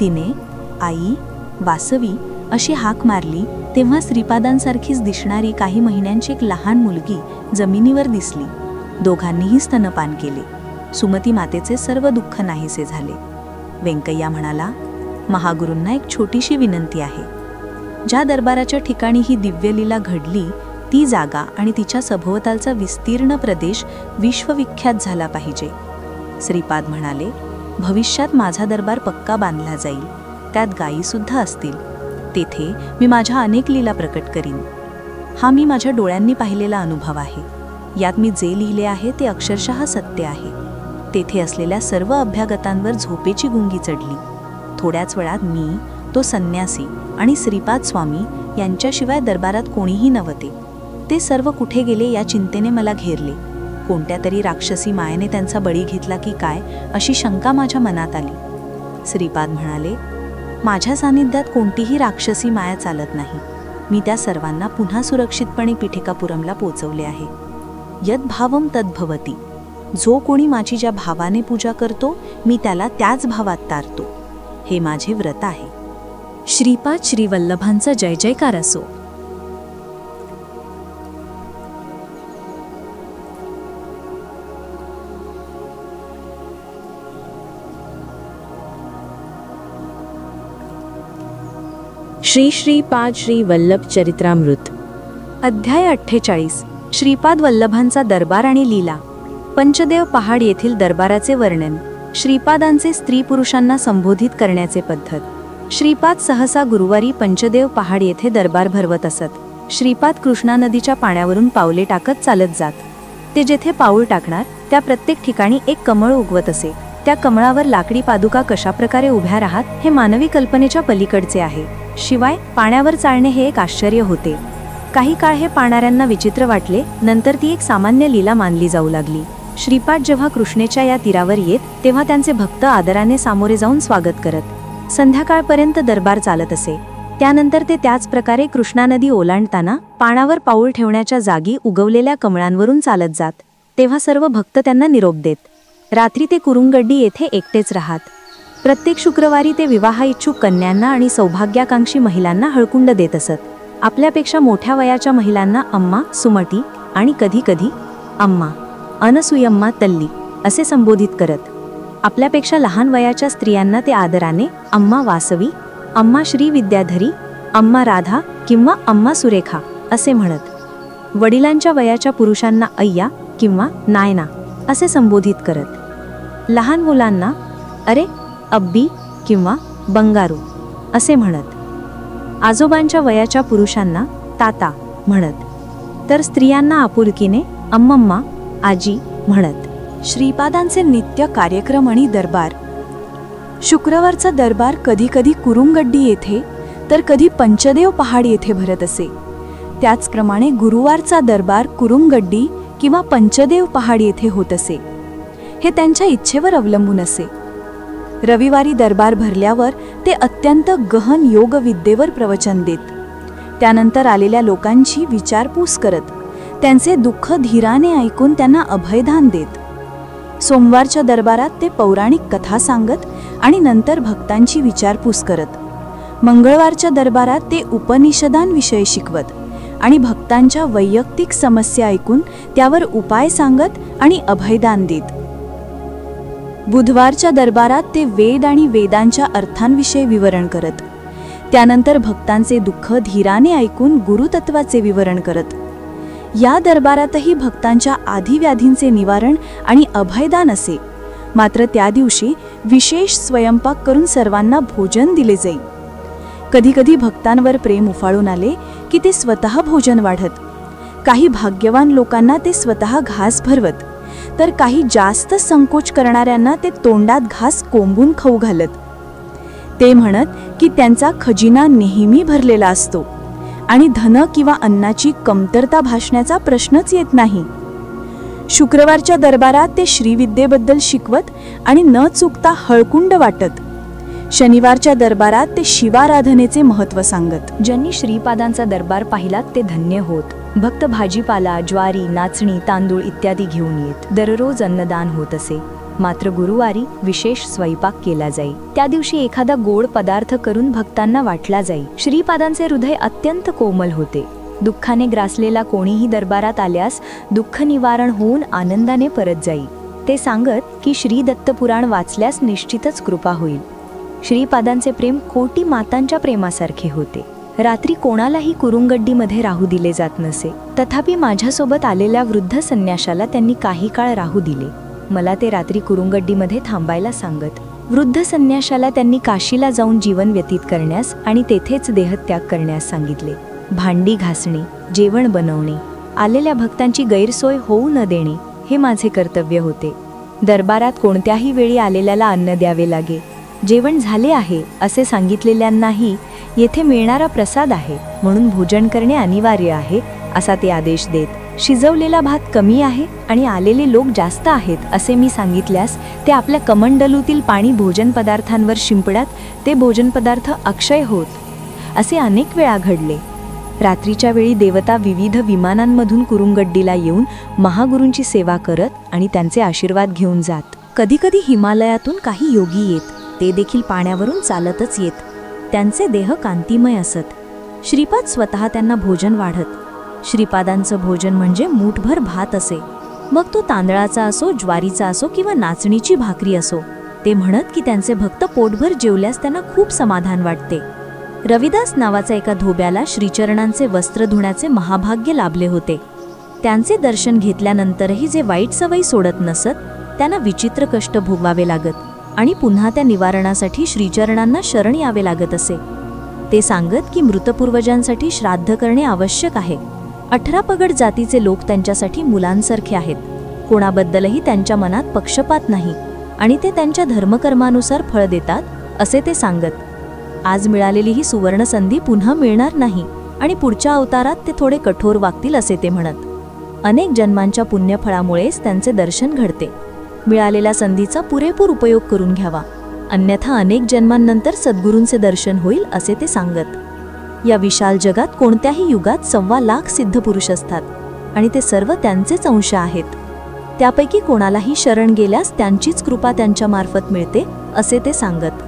तिने आई, वासवी अशी हाक मारली तेव्हा श्रीपादांसारखीच दिसणारी काही महिन्यांची एक लहान मुलगी जमिनीवर दिसली. दोघांनीही स्तनपान केले. सुमती मातेचे सर्व दुःख नाहीसे झाले. व्यंकय्या म्हणाला, महागुरूंना एक छोटीशी विनंती आहे. ज्या दरबाराच्या ठिकाणी ही दिव्यलीला घडली ती जागा आणि तिच्या सभोवतालचा विस्तीर्ण प्रदेश विश्वविख्यात झाला पाहिजे. श्रीपाद म्हणाले, भविष्यात माझा दरबार पक्का बांधला जाईल, त्यात गायीसुद्धा असतील. तेथे मी माझ्या अनेक लीला प्रकट करीन. हा मी माझ्या डोळ्यांनी पाहिलेला अनुभव आहे. यात मी जे लिहिले आहे ते अक्षरशः सत्य आहे. तेथे असलेल्या सर्व अभ्यागतांवर झोपेची गुंगी चढली. थोड्याच वेळात मी, तो संन्यासी आणि श्रीपाद स्वामी यांच्याशिवाय दरबारात कोणीही नव्हते. ते सर्व कुठे गेले या चिंतेने मला घेरले. कोणत्या तरी राक्षसी मायेने त्यांचा बळी घेतला की काय अशी शंका माझ्या मनात आली. श्रीपाद म्हणाले, माझ्या सानिध्यात कोणतीही राक्षसी माया चालत नाही. मी त्या सर्वांना पुन्हा सुरक्षितपणे पिठिकापुरमला पोचवले आहे. यद्भावम तद्भवती. जो कोणी माझी ज्या भावाने पूजा करतो मी त्याला त्याच भावात तारतो. हे माझे व्रत आहे. श्रीपाद श्रीवल्लभांचा जय जयकार असो. श्री श्रीपाद श्री वल्लभ चरित्रामृत. अध्याय 48. श्रीपाद वल्लभांचा दरबार आणि लीला. पंचदेव पहाड येथील दरबाराचे वर्णन. श्रीपादांचे स्त्री पुरुषांना संबोधित करण्याचे पद्धत. श्रीपाद सहसा गुरुवारी पंचदेव पहाड येथे दरबार भरवत असत. श्रीपाद कृष्णा नदीच्या पाण्यावरून पावले टाकत चालत जात. ते जेथे पाऊल टाकणार त्या प्रत्येक ठिकाणी एक कमळ उगवत असे. त्या कमळावर लाकडी पादुका कशाप्रकारे उभ्या राहत हे मानवी कल्पनेच्या पलीकडचे आहे. शिवाय पाण्यावर चालणे हे एक आश्चर्य होते. काही काळ हे पाहणाऱ्यांना विचित्र वाटले. नंतर ती एक सामान्य लीला मानली जाऊ लागली. श्रीपाद जेव्हा कृष्णेच्या या तीरावर येत तेव्हा त्यांचे भक्त आदराने सामोरे जाऊन स्वागत करत. संध्याकाळपर्यंत दरबार चालत असे. त्यानंतर ते त्याच प्रकारे कृष्णा नदी ओलांडताना पाण्यावर पाऊल ठेवण्याच्या जागी उगवलेल्या कमळांवरून चालत जात. तेव्हा सर्व भक्त त्यांना निरोप देत. रात्री ते कुरुंगड्डी येथे एकटेच राहत. प्रत्येक शुक्रवारी ते विवाह इच्छुक कन्यांना आणि सौभाग्याकांक्षी महिलांना हळकुंड देत असत. आपल्यापेक्षा मोठ्या वयाच्या महिलांना अम्मा, सुमटी आणि कधी कधी अम्मा, अनसुयम्मा तल्ली असे संबोधित करत. आपल्यापेक्षा लहान वयाच्या स्त्रियांना ते आदराने अम्मा वासवी, अम्मा श्री विद्याधरी, अम्मा राधा किंवा अम्मा सुरेखा असे म्हणत. वडिलांच्या वयाच्या पुरुषांना अय्या किंवा नायना असे संबोधित करत. लहान मुलांना अरे, अब्बी किंवा बंगारू असे म्हणत. आजोबांच्या वयाच्या पुरुषांना ताता म्हणत. तर स्त्रियांना आपुलकीने अम्मम्मा, आजी म्हणत. श्रीपादांचे नित्य कार्यक्रम आणि दरबार. शुक्रवारचा दरबार कधी कधी कुरुंगड्डी येथे तर कधी पंचदेव पहाड येथे भरत असे. त्याचप्रमाणे गुरुवारचा दरबार कुरुंगड्डी किंवा पंचदेव पहाड येथे होत असे. हे त्यांच्या इच्छेवर अवलंबून असे. रविवारी दरबार भरल्यावर ते अत्यंत गहन योगविद्येवर प्रवचन देत. त्यानंतर आलेल्या लोकांची विचारपूस करत त्यांचे दुःख धीराने ऐकून त्यांना अभयदान देत. सोमवारच्या दरबारात ते पौराणिक कथा सांगत आणि नंतर भक्तांची विचारपूस करत. मंगळवारच्या दरबारात ते उपनिषदांविषयी शिकवत आणि भक्तांच्या वैयक्तिक समस्या ऐकून त्यावर उपाय सांगत आणि अभयदान देत. बुधवारच्या दरबारात ते वेद आणि वेदांच्या अर्थांविषयी विवरण करत. त्यानंतर भक्तांचे दुःख धीराने ऐकून गुरुतत्वाचे विवरण करत. या दरबारातही भक्तांच्या आधिव्याधींचे निवारण आणि अभयदान असे. मात्र त्या दिवशी विशेष स्वयंपाक करून सर्वांना भोजन दिले जाई. कधीकधी भक्तांवर प्रेम उफाळून आले की ते स्वतः भोजन वाढत. काही भाग्यवान लोकांना ते स्वतः घास भरवत, तर काही जास्त संकोच करणाऱ्यांना ते तोंडात घास कोंबून खाऊ घालत. ते म्हणत की त्यांचा खजिना नेहमी भरलेला असतो आणि धन किंवा अन्नाची कमतरता भासण्याचा प्रश्नच येत नाही. शुक्रवारच्या दरबारात ते श्रीविद्येबद्दल शिकवत आणि न चुकता हळकुंड वाटत. शनिवारच्या दरबारात ते शिवाराधनेचे महत्त्व सांगत. ज्यांनी श्रीपादांचा दरबार पाहिला ते धन्य होत. भक्त भाजीपाला, ज्वारी, नाचणी, तांदूळ इत्यादी घेऊन येत. दररोज अन्नदान होत असे. मात्र गुरुवारी विशेष स्वयंपाक केला जाई. त्या दिवशी एखादा गोड पदार्थ करून भक्तांना वाटला जाई. श्रीपादांचे हृदय अत्यंत कोमल होते. दुःखाने ग्रासलेला कोणीही दरबारात आल्यास दुःख निवारण होऊन आनंदाने परत जाई. ते सांगत की श्री दत्तपुराण वाचल्यास निश्चितच कृपा होईल. श्रीपादांचे प्रेम कोटी मातांच्या प्रेमासारखे होते. रात्री कोणालाही कुरुंगड्डीमध्ये राहू दिले जात नसे. तथापि माझ्यासोबत आलेल्या वृद्ध संन्याशाला त्यांनी काही काळ राहू दिले. मला ते रात्री कुरुंगड्डीमध्ये थांबायला सांगत. वृद्ध संन्याशाला त्यांनी काशीला जाऊन जीवन व्यतीत करण्यास आणि तेथेच देहत्याग करण्यास सांगितले. भांडी घासणे, जेवण बनवणे, आलेल्या भक्तांची गैरसोय होऊ न देणे हे माझे कर्तव्य होते. दरबारात कोणत्याही वेळी आलेल्याला अन्न द्यावे लागे. जेवण झाले आहे असे सांगितलेल्यांनाही येथे मिळणारा प्रसाद आहे म्हणून भोजन करणे अनिवार्य आहे असा ते आदेश देत. शिजवलेला भात कमी आहे आणि आलेले लोक जास्त आहेत असे मी सांगितल्यास ते आपल्या कमंडलूतील पाणी भोजन पदार्थांवर शिंपडत ते भोजन पदार्थ अक्षय होत. असे अनेक वेळा घडले. रात्रीच्या वेळी देवता विविध विमानांमधून कुरुंगड्डीला येऊन महागुरूंची सेवा करत आणि त्यांचे आशीर्वाद घेऊन जात. कधीकधी हिमालयातून काही योगी येत. ते देखील पाण्यावरून चालतच येत. त्यांचे देह कांतिमय असत. श्रीपाद स्वतः त्यांना भोजन वाढत. श्रीपादांचं भोजन म्हणजे मूठभर भात असे. मग तो तांदळाचा असो, ज्वारीचा असो किंवा नाचणीची भाकरी असो. ते म्हणत की त्यांचे भक्त पोटभर जेवल्यास त्यांना खूप समाधान वाटते. रविदास नावाचा एका धोब्याला श्रीचरणांचे वस्त्र धुण्याचे महाभाग्य लाभले होते. त्यांचे दर्शन घेतल्यानंतरही जे वाईट सवयी सोडत नसत त्यांना विचित्र कष्ट भोगवावे लागत आणि पुन्हा त्या निवारणासाठी श्रीचरणांना शरण यावे लागत असे. ते सांगत की मृतपूर्वजांसाठी श्राद्ध करणे आवश्यक आहे. 18 पगड जातीचे लोक त्यांच्यासाठी मुलांसारखे आहेत. कोणाबद्दलही त्यांच्या मनात पक्षपात नाही आणि ते त्यांच्या धर्मकर्मानुसार फळ देतात असे ते सांगत. आज मिळालेली ही सुवर्ण संधी पुन्हा मिळणार नाही आणि पुढच्या अवतारात ते थोडे कठोर वागतील असे ते म्हणत. अनेक जन्मांच्या पुण्यफळामुळेच त्यांचे दर्शन घडते. मिळालेल्या संधीचा पुरेपूर उपयोग करून घ्यावा, अन्यथा अनेक जन्मांनंतर सद्गुरूंचे दर्शन होईल असे ते सांगत. या विशाल जगात कोणत्याही युगात 1.25 लाख सिद्ध पुरुष असतात आणि ते सर्व त्यांचेच अंश आहेत. त्यापैकी कोणालाही शरण गेल्यास त्यांचीच कृपा त्यांच्या मार्फत मिळते असे ते सांगत.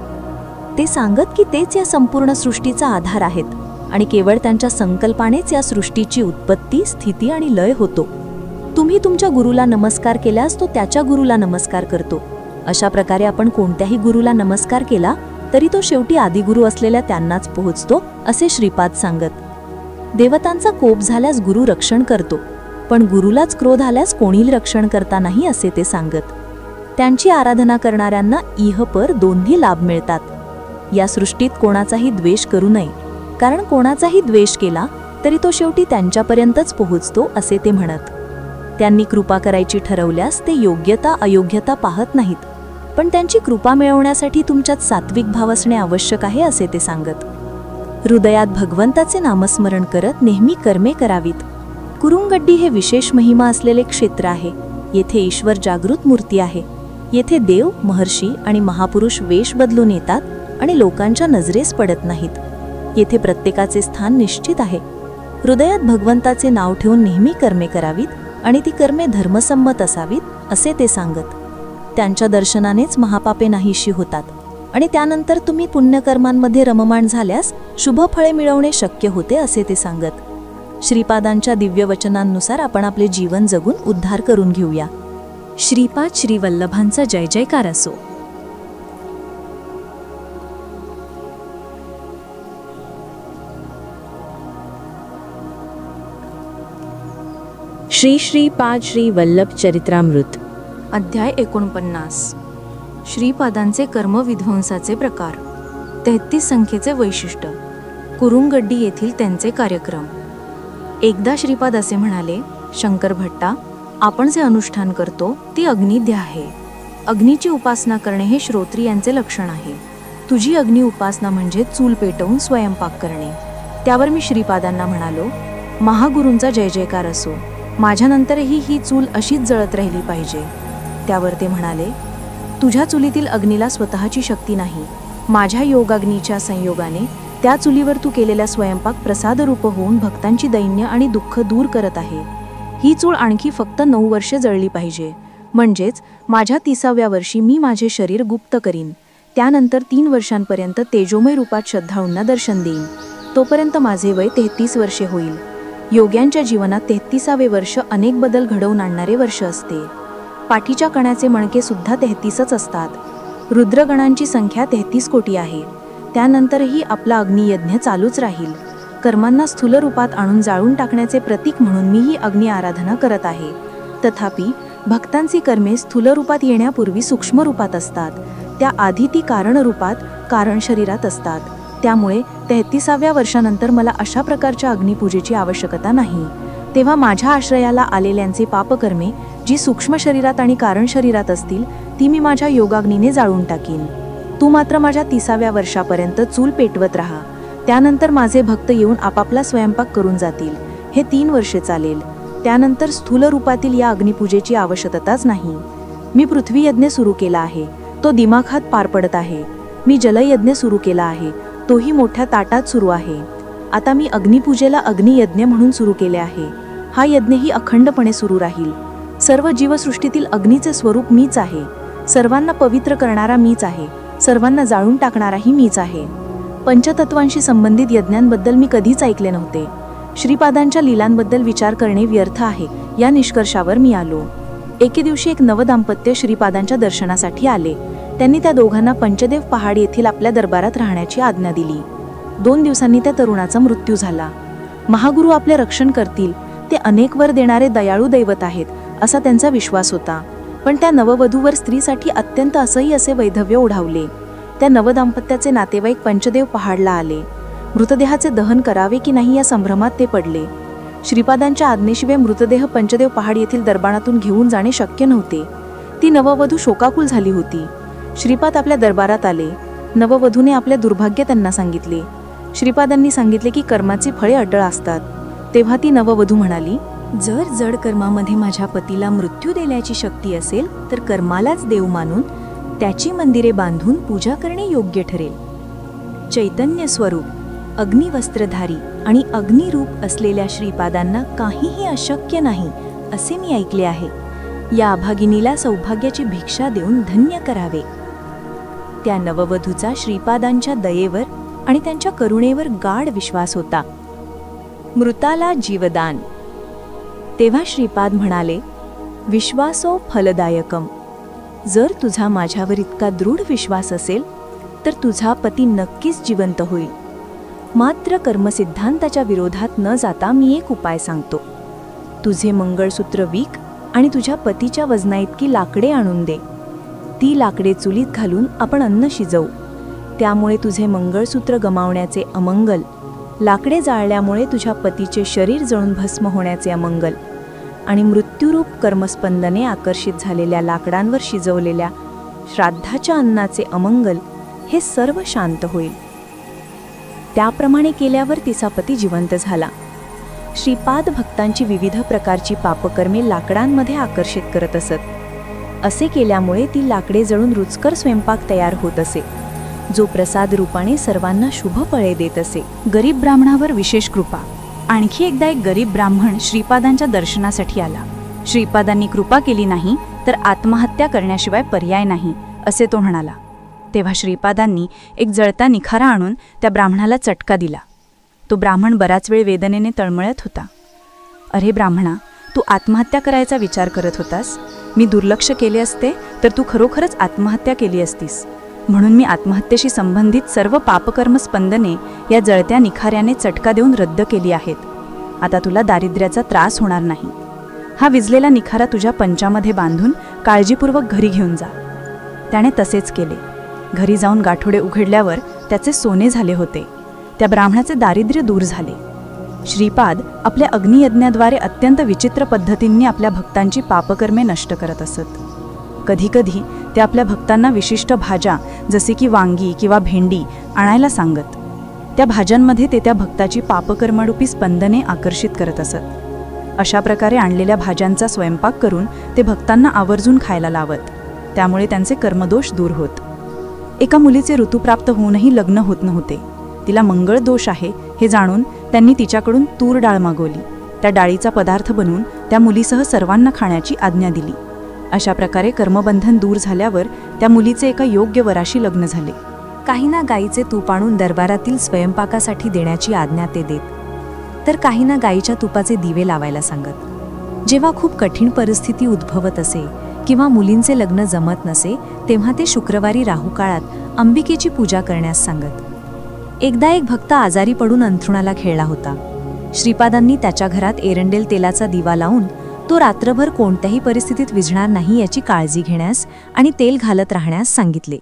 ते सांगत की तेच या संपूर्ण सृष्टीचा आधार आहेत आणि केवळ त्यांच्या संकल्पानेच या सृष्टीची उत्पत्ती, स्थिती आणि लय होतो. तुम्ही तुमच्या गुरुला नमस्कार केल्यास तो त्याच्या गुरुला नमस्कार करतो. अशा प्रकारे आपण कोणत्याही गुरुला नमस्कार केला तरी तो शेवटी आदिगुरु असलेल्या त्यांनाच पोहोचतो असे श्रीपाद सांगत. देवतांचा कोप झाल्यास गुरु रक्षण करतो, पण गुरुलाच क्रोध आल्यास कोणीही रक्षण करता नाही असे ते सांगत. त्यांची आराधना करणाऱ्यांना इहपर दोन्ही लाभ मिळतात. या सृष्टीत कोणाचाही द्वेष करू नये, कारण कोणाचाही द्वेष केला तरी तो शेवटी त्यांच्यापर्यंतच पोहोचतो असे ते म्हणत. त्यांनी कृपा करायची ठरवल्यास ते योग्यता अयोग्यता पाहत नाहीत, पण त्यांची कृपा मिळवण्यासाठी तुमच्यात सात्विक भाव असणे आवश्यक आहे असे ते सांगत. हृदयात भगवंताचे नामस्मरण करत नेहमी कर्मे करावीत. कुरुंगड्डी हे विशेष महिमा असलेले क्षेत्र आहे. येथे ईश्वर जागृत मूर्ती आहे. येथे देव, महर्षी आणि महापुरुष वेश बदलून येतात आणि लोकांच्या नजरेस पडत नाहीत. येथे प्रत्येकाचे स्थान निश्चित आहे. हृदयात भगवंताचे नाव ठेवून नेहमी कर्मे करावीत आणि ती कर्मे धर्मसंमत असावीत असे ते सांगत. त्यांच्या दर्शनानेच महापापे नाहीशी होतात आणि त्यानंतर तुम्ही पुण्यकर्मांमध्ये रममाण झाल्यास शुभ फळे मिळवणे शक्य होते असे ते सांगत. श्रीपादांच्या दिव्य वचनांनुसार आपण आपले जीवन जगून उद्धार करून घेऊया. श्रीपाद श्री वल्लभांचा जय जयकार असो. श्री श्रीपाद श्री वल्लभ चरित्रामृत. अध्याय 49. श्रीपादांचे कर्मविध्वंसाचे प्रकार. 33 संख्येचे वैशिष्ट्य. कुरुंगड्डी येथील त्यांचे कार्यक्रम. एकदा श्रीपाद असे म्हणाले, शंकर भट्टा, आपण जे अनुष्ठान करतो ती अग्निध्य आहे. अग्नीची उपासना करणे हे श्रोत्रियांचे लक्षण आहे. तुझी अग्नी उपासना म्हणजे चूल पेटवून स्वयंपाक करणे. त्यावर मी श्रीपादांना म्हणालो, महागुरूंचा जय जयकार असो. माझ्यानंतरही ही चूल अशीच जळत राहिली पाहिजे. त्यावर ते म्हणाले, तुझ्या चुलीतील अग्नीला स्वतःची शक्ती नाही. माझ्या योगाग्नीच्या संयोगाने त्या चुलीवर तू केलेला स्वयंपाक प्रसादरूप होऊन भक्तांची दैन्य आणि दुःख दूर करत आहे. ही चूल आणखी फक्त 9 वर्षे जळली पाहिजे. म्हणजेच माझ्या 30व्या वर्षी मी माझे शरीर गुप्त करीन. त्यानंतर 3 वर्षांपर्यंत तेजोमय रूपात श्रद्धाळूंना दर्शन देईन. तोपर्यंत माझे वय 33 वर्षे होईल. योग्यांच्या जीवनात 33वे वर्ष अनेक बदल घडवून आणणारे वर्ष असते. पाठीच्या कण्याचे मणके सुद्धा 33च असतात. रुद्रगणांची संख्या 33 कोटी आहे. त्यानंतरही आपला अग्नियज्ञ चालूच राहील. कर्मांना स्थूल रूपात आणून जाळून टाकण्याचे प्रतीक म्हणून मी ही अग्नी आराधना करत आहे. तथापि भक्तांची कर्मे स्थूल रूपात येण्यापूर्वी सूक्ष्म रूपात असतात. त्या आधी ती कारण रूपात कारण शरीरात असतात. त्यामुळे 33व्या वर्षानंतर मला अशा प्रकारच्या अग्निपूजेची आवश्यकता नाही. तेव्हा माझ्या आश्रयाला आलेल्यांचे पापकर्मे जी सूक्ष्म शरीरात आणि कारण शरीरात असतील ती मी माझ्या योगाग्नीने जाळून टाकीन. तू मात्र माझ्या 30व्या वर्षापर्यंत चूल पेटवत राहा. त्यानंतर माझे भक्त येऊन आपापला स्वयंपाक करून जातील. हे 3 वर्षे चालेल. त्यानंतर स्थूल रूपातील या अग्निपूजेची आवश्यकताच नाही. मी पृथ्वी यज्ञ सुरू केला आहे, तो दिमाखात पार पडत आहे. मी जलयज्ञ सुरू केला आहे, तोही मोठ्या ताटात सुरू आहे. आता मी अग्निपूजेला अग्नियज्ञ म्हणून सुरू केले आहे. हा यज्ञही अखंडपणे सुरू राहील. सर्व जीवसृष्टीतील अग्नीचे स्वरूप मीच आहे. सर्वांना पवित्र करणारा मीच आहे. सर्वांना जाळून टाकणाराही मीच आहे. पंचतत्वांशी संबंधित यज्ञांबद्दल मी कधीच ऐकले नव्हते. श्रीपादांच्या लीलांबद्दल विचार करणे व्यर्थ आहे या निष्कर्षावर मी आलो. एके दिवशी एक नवदाम्पत्य श्रीपादांच्या दर्शनासाठी आले. त्यांनी त्या दोघांना पंचदेव पहाड येथील आपल्या दरबारात राहण्याची आज्ञा दिली. 2 दिवसांनी त्या तरुणाचा मृत्यू झाला. महागुरु आपले रक्षण करतील, ते अनेक वर देणारे दयाळू दैवत आहेत असा त्यांचा विश्वास होता. पण त्या नववधूवर स्त्रीसाठी अत्यंत असह्य असे वैधव्य ओढावले. त्या नवदाम्पत्याचे नातेवाईक पंचदेव पहाडला आले. मृतदेहाचे दहन करावे की नाही या संभ्रमात ते पडले. श्रीपादांच्या आज्ञेशिवाय मृतदेह पंचदेव पहाड येथील दरबारातून घेऊन जाणे शक्य नव्हते. ती नववधू शोकाकुल झाली होती. श्रीपाद आपल्या दरबारात आले. नववधूने आपले दुर्भाग्य त्यांना सांगितले. श्रीपादांनी सांगितले की कर्माची फळे अटळ असतात. तेव्हा ती नववधू म्हणाली, जर जड कर्मामध्ये माझ्या पतीला मृत्यू देण्याची शक्ती असेल तर कर्मालाच देव मानून त्याची मंदिरे बांधून पूजा करणे योग्य ठरेल. चैतन्य स्वरूप, अग्निवस्त्रधारी आणि अग्निरूप असलेल्या श्रीपादांना काहीही अशक्य नाही असे मी ऐकले आहे. या अभागिनीला सौभाग्याची भिक्षा देऊन धन्य करावे. त्या नववधूचा श्रीपादांच्या दयेवर आणि त्यांच्या करुणेवर गाढ विश्वास होता. मृताला जीवदान. तेव्हा श्रीपाद म्हणाले, विश्वासो फलदायकम. जर तुझा माझ्यावर इतका दृढ विश्वास असेल तर तुझा पती नक्कीच जिवंत होईल. मात्र कर्मसिद्धांताच्या विरोधात न जाता मी एक उपाय सांगतो. तुझे मंगळसूत्र विक आणि तुझ्या पतीच्या वजनाइतकी लाकडे आणून दे. ती लाकडे चुलीत घालून आपण अन्न शिजवू. त्यामुळे तुझे मंगळसूत्र गमावण्याचे अमंगल, लाकडे जाळल्यामुळे तुझ्या पतीचे शरीर जळून भस्म होण्याचे अमंगल आणि मृत्यूरूप कर्मस्पंदने आकर्षित झालेल्या लाकडांवर शिजवलेल्या श्राद्धाच्या अन्नाचे अमंगल हे सर्व शांत होईल. त्याप्रमाणे केल्यावर तिचा पती जिवंत झाला. श्रीपाद भक्तांची विविध प्रकारची पापकर्मे लाकडांमध्ये आकर्षित करत असत. असे केल्यामुळे ती लाकडे जळून रुचकर स्वयंपाक तयार होत असे, जो प्रसाद रूपाने सर्वांना शुभ फळे देत असे. गरीब ब्राह्मणावर विशेष कृपा. आणखी एकदा एक गरीब ब्राह्मण श्रीपादांच्या दर्शनासाठी आला. श्रीपादांनी कृपा केली नाही तर आत्महत्या करण्याशिवाय पर्याय नाही असे तो म्हणाला. तेव्हा श्रीपादांनी एक जळता निखारा आणून त्या ब्राह्मणाला चटका दिला. तो ब्राह्मण बराच वेळ वेदनेने तळमळत होता. अरे ब्राह्मणा, तू आत्महत्या करायचा विचार करत होतास. मी दुर्लक्ष केले असते तर तू खरोखरच आत्महत्या केली असतीस. म्हणून मी आत्महत्येशी संबंधित सर्व पापकर्म स्पंदने या जळत्या निखाऱ्याने चटका देऊन रद्द केली आहेत. आता तुला दारिद्र्याचा त्रास होणार नाही. हा विजलेला निखारा तुझ्या पंचामध्ये बांधून काळजीपूर्वक घरी घेऊन जा. त्याने तसेच केले. घरी जाऊन गाठोडे उघडल्यावर त्याचे सोने झाले होते. त्या ब्राह्मणाचे दारिद्र्य दूर झाले. श्रीपाद आपल्या अग्नियज्ञाद्वारे अत्यंत विचित्र पद्धतींनी आपल्या भक्तांची पापकर्मे नष्ट करत असत. कधीकधी ते आपल्या भक्तांना विशिष्ट भाज्या जसे की वांगी किंवा भेंडी आणायला सांगत. त्या भाज्यांमध्ये ते त्या भक्ताची पापकर्मरूपी स्पंदने आकर्षित करत असत. अशा प्रकारे आणलेल्या भाज्यांचा स्वयंपाक करून ते भक्तांना आवर्जून खायला लावत. त्यामुळे त्यांचे कर्मदोष दूर होत. एका मुलीचे ऋतुप्राप्त होऊनही लग्न होत नव्हते. तिला मंगळ दोष आहे हे जाणून त्यांनी तिच्याकडून तूर डाळ मागवली. त्या डाळीचा पदार्थ बनवून त्या मुलीसह सर्वांना खाण्याची आज्ञा दिली. अशा प्रकारे कर्मबंधन दूर झाल्यावर त्या मुलीचे एका योग्य वराशी लग्न झाले. काहींना गाईचे तूप आणून दरबारातील स्वयंपाकासाठी देण्याची आज्ञा ते देत, तर काहींना गाईच्या तुपाचे दिवे लावायला सांगत. जेव्हा खूप कठीण परिस्थिती उद्भवत असे किंवा मुलींचे लग्न जमत नसे तेव्हा ते शुक्रवारी राहू काळात अंबिकेची पूजा करण्यास सांगत. एकदा एक भक्त आजारी पडून अंथरुणाला खेळला होता. श्रीपादांनी त्याच्या घरात एरंडेल तेलाचा दिवा लावून तो रात्रभर कोणत्याही परिस्थितीत विझणार नाही याची काळजी घेण्यास आणि तेल घालत राहण्यास सांगितले.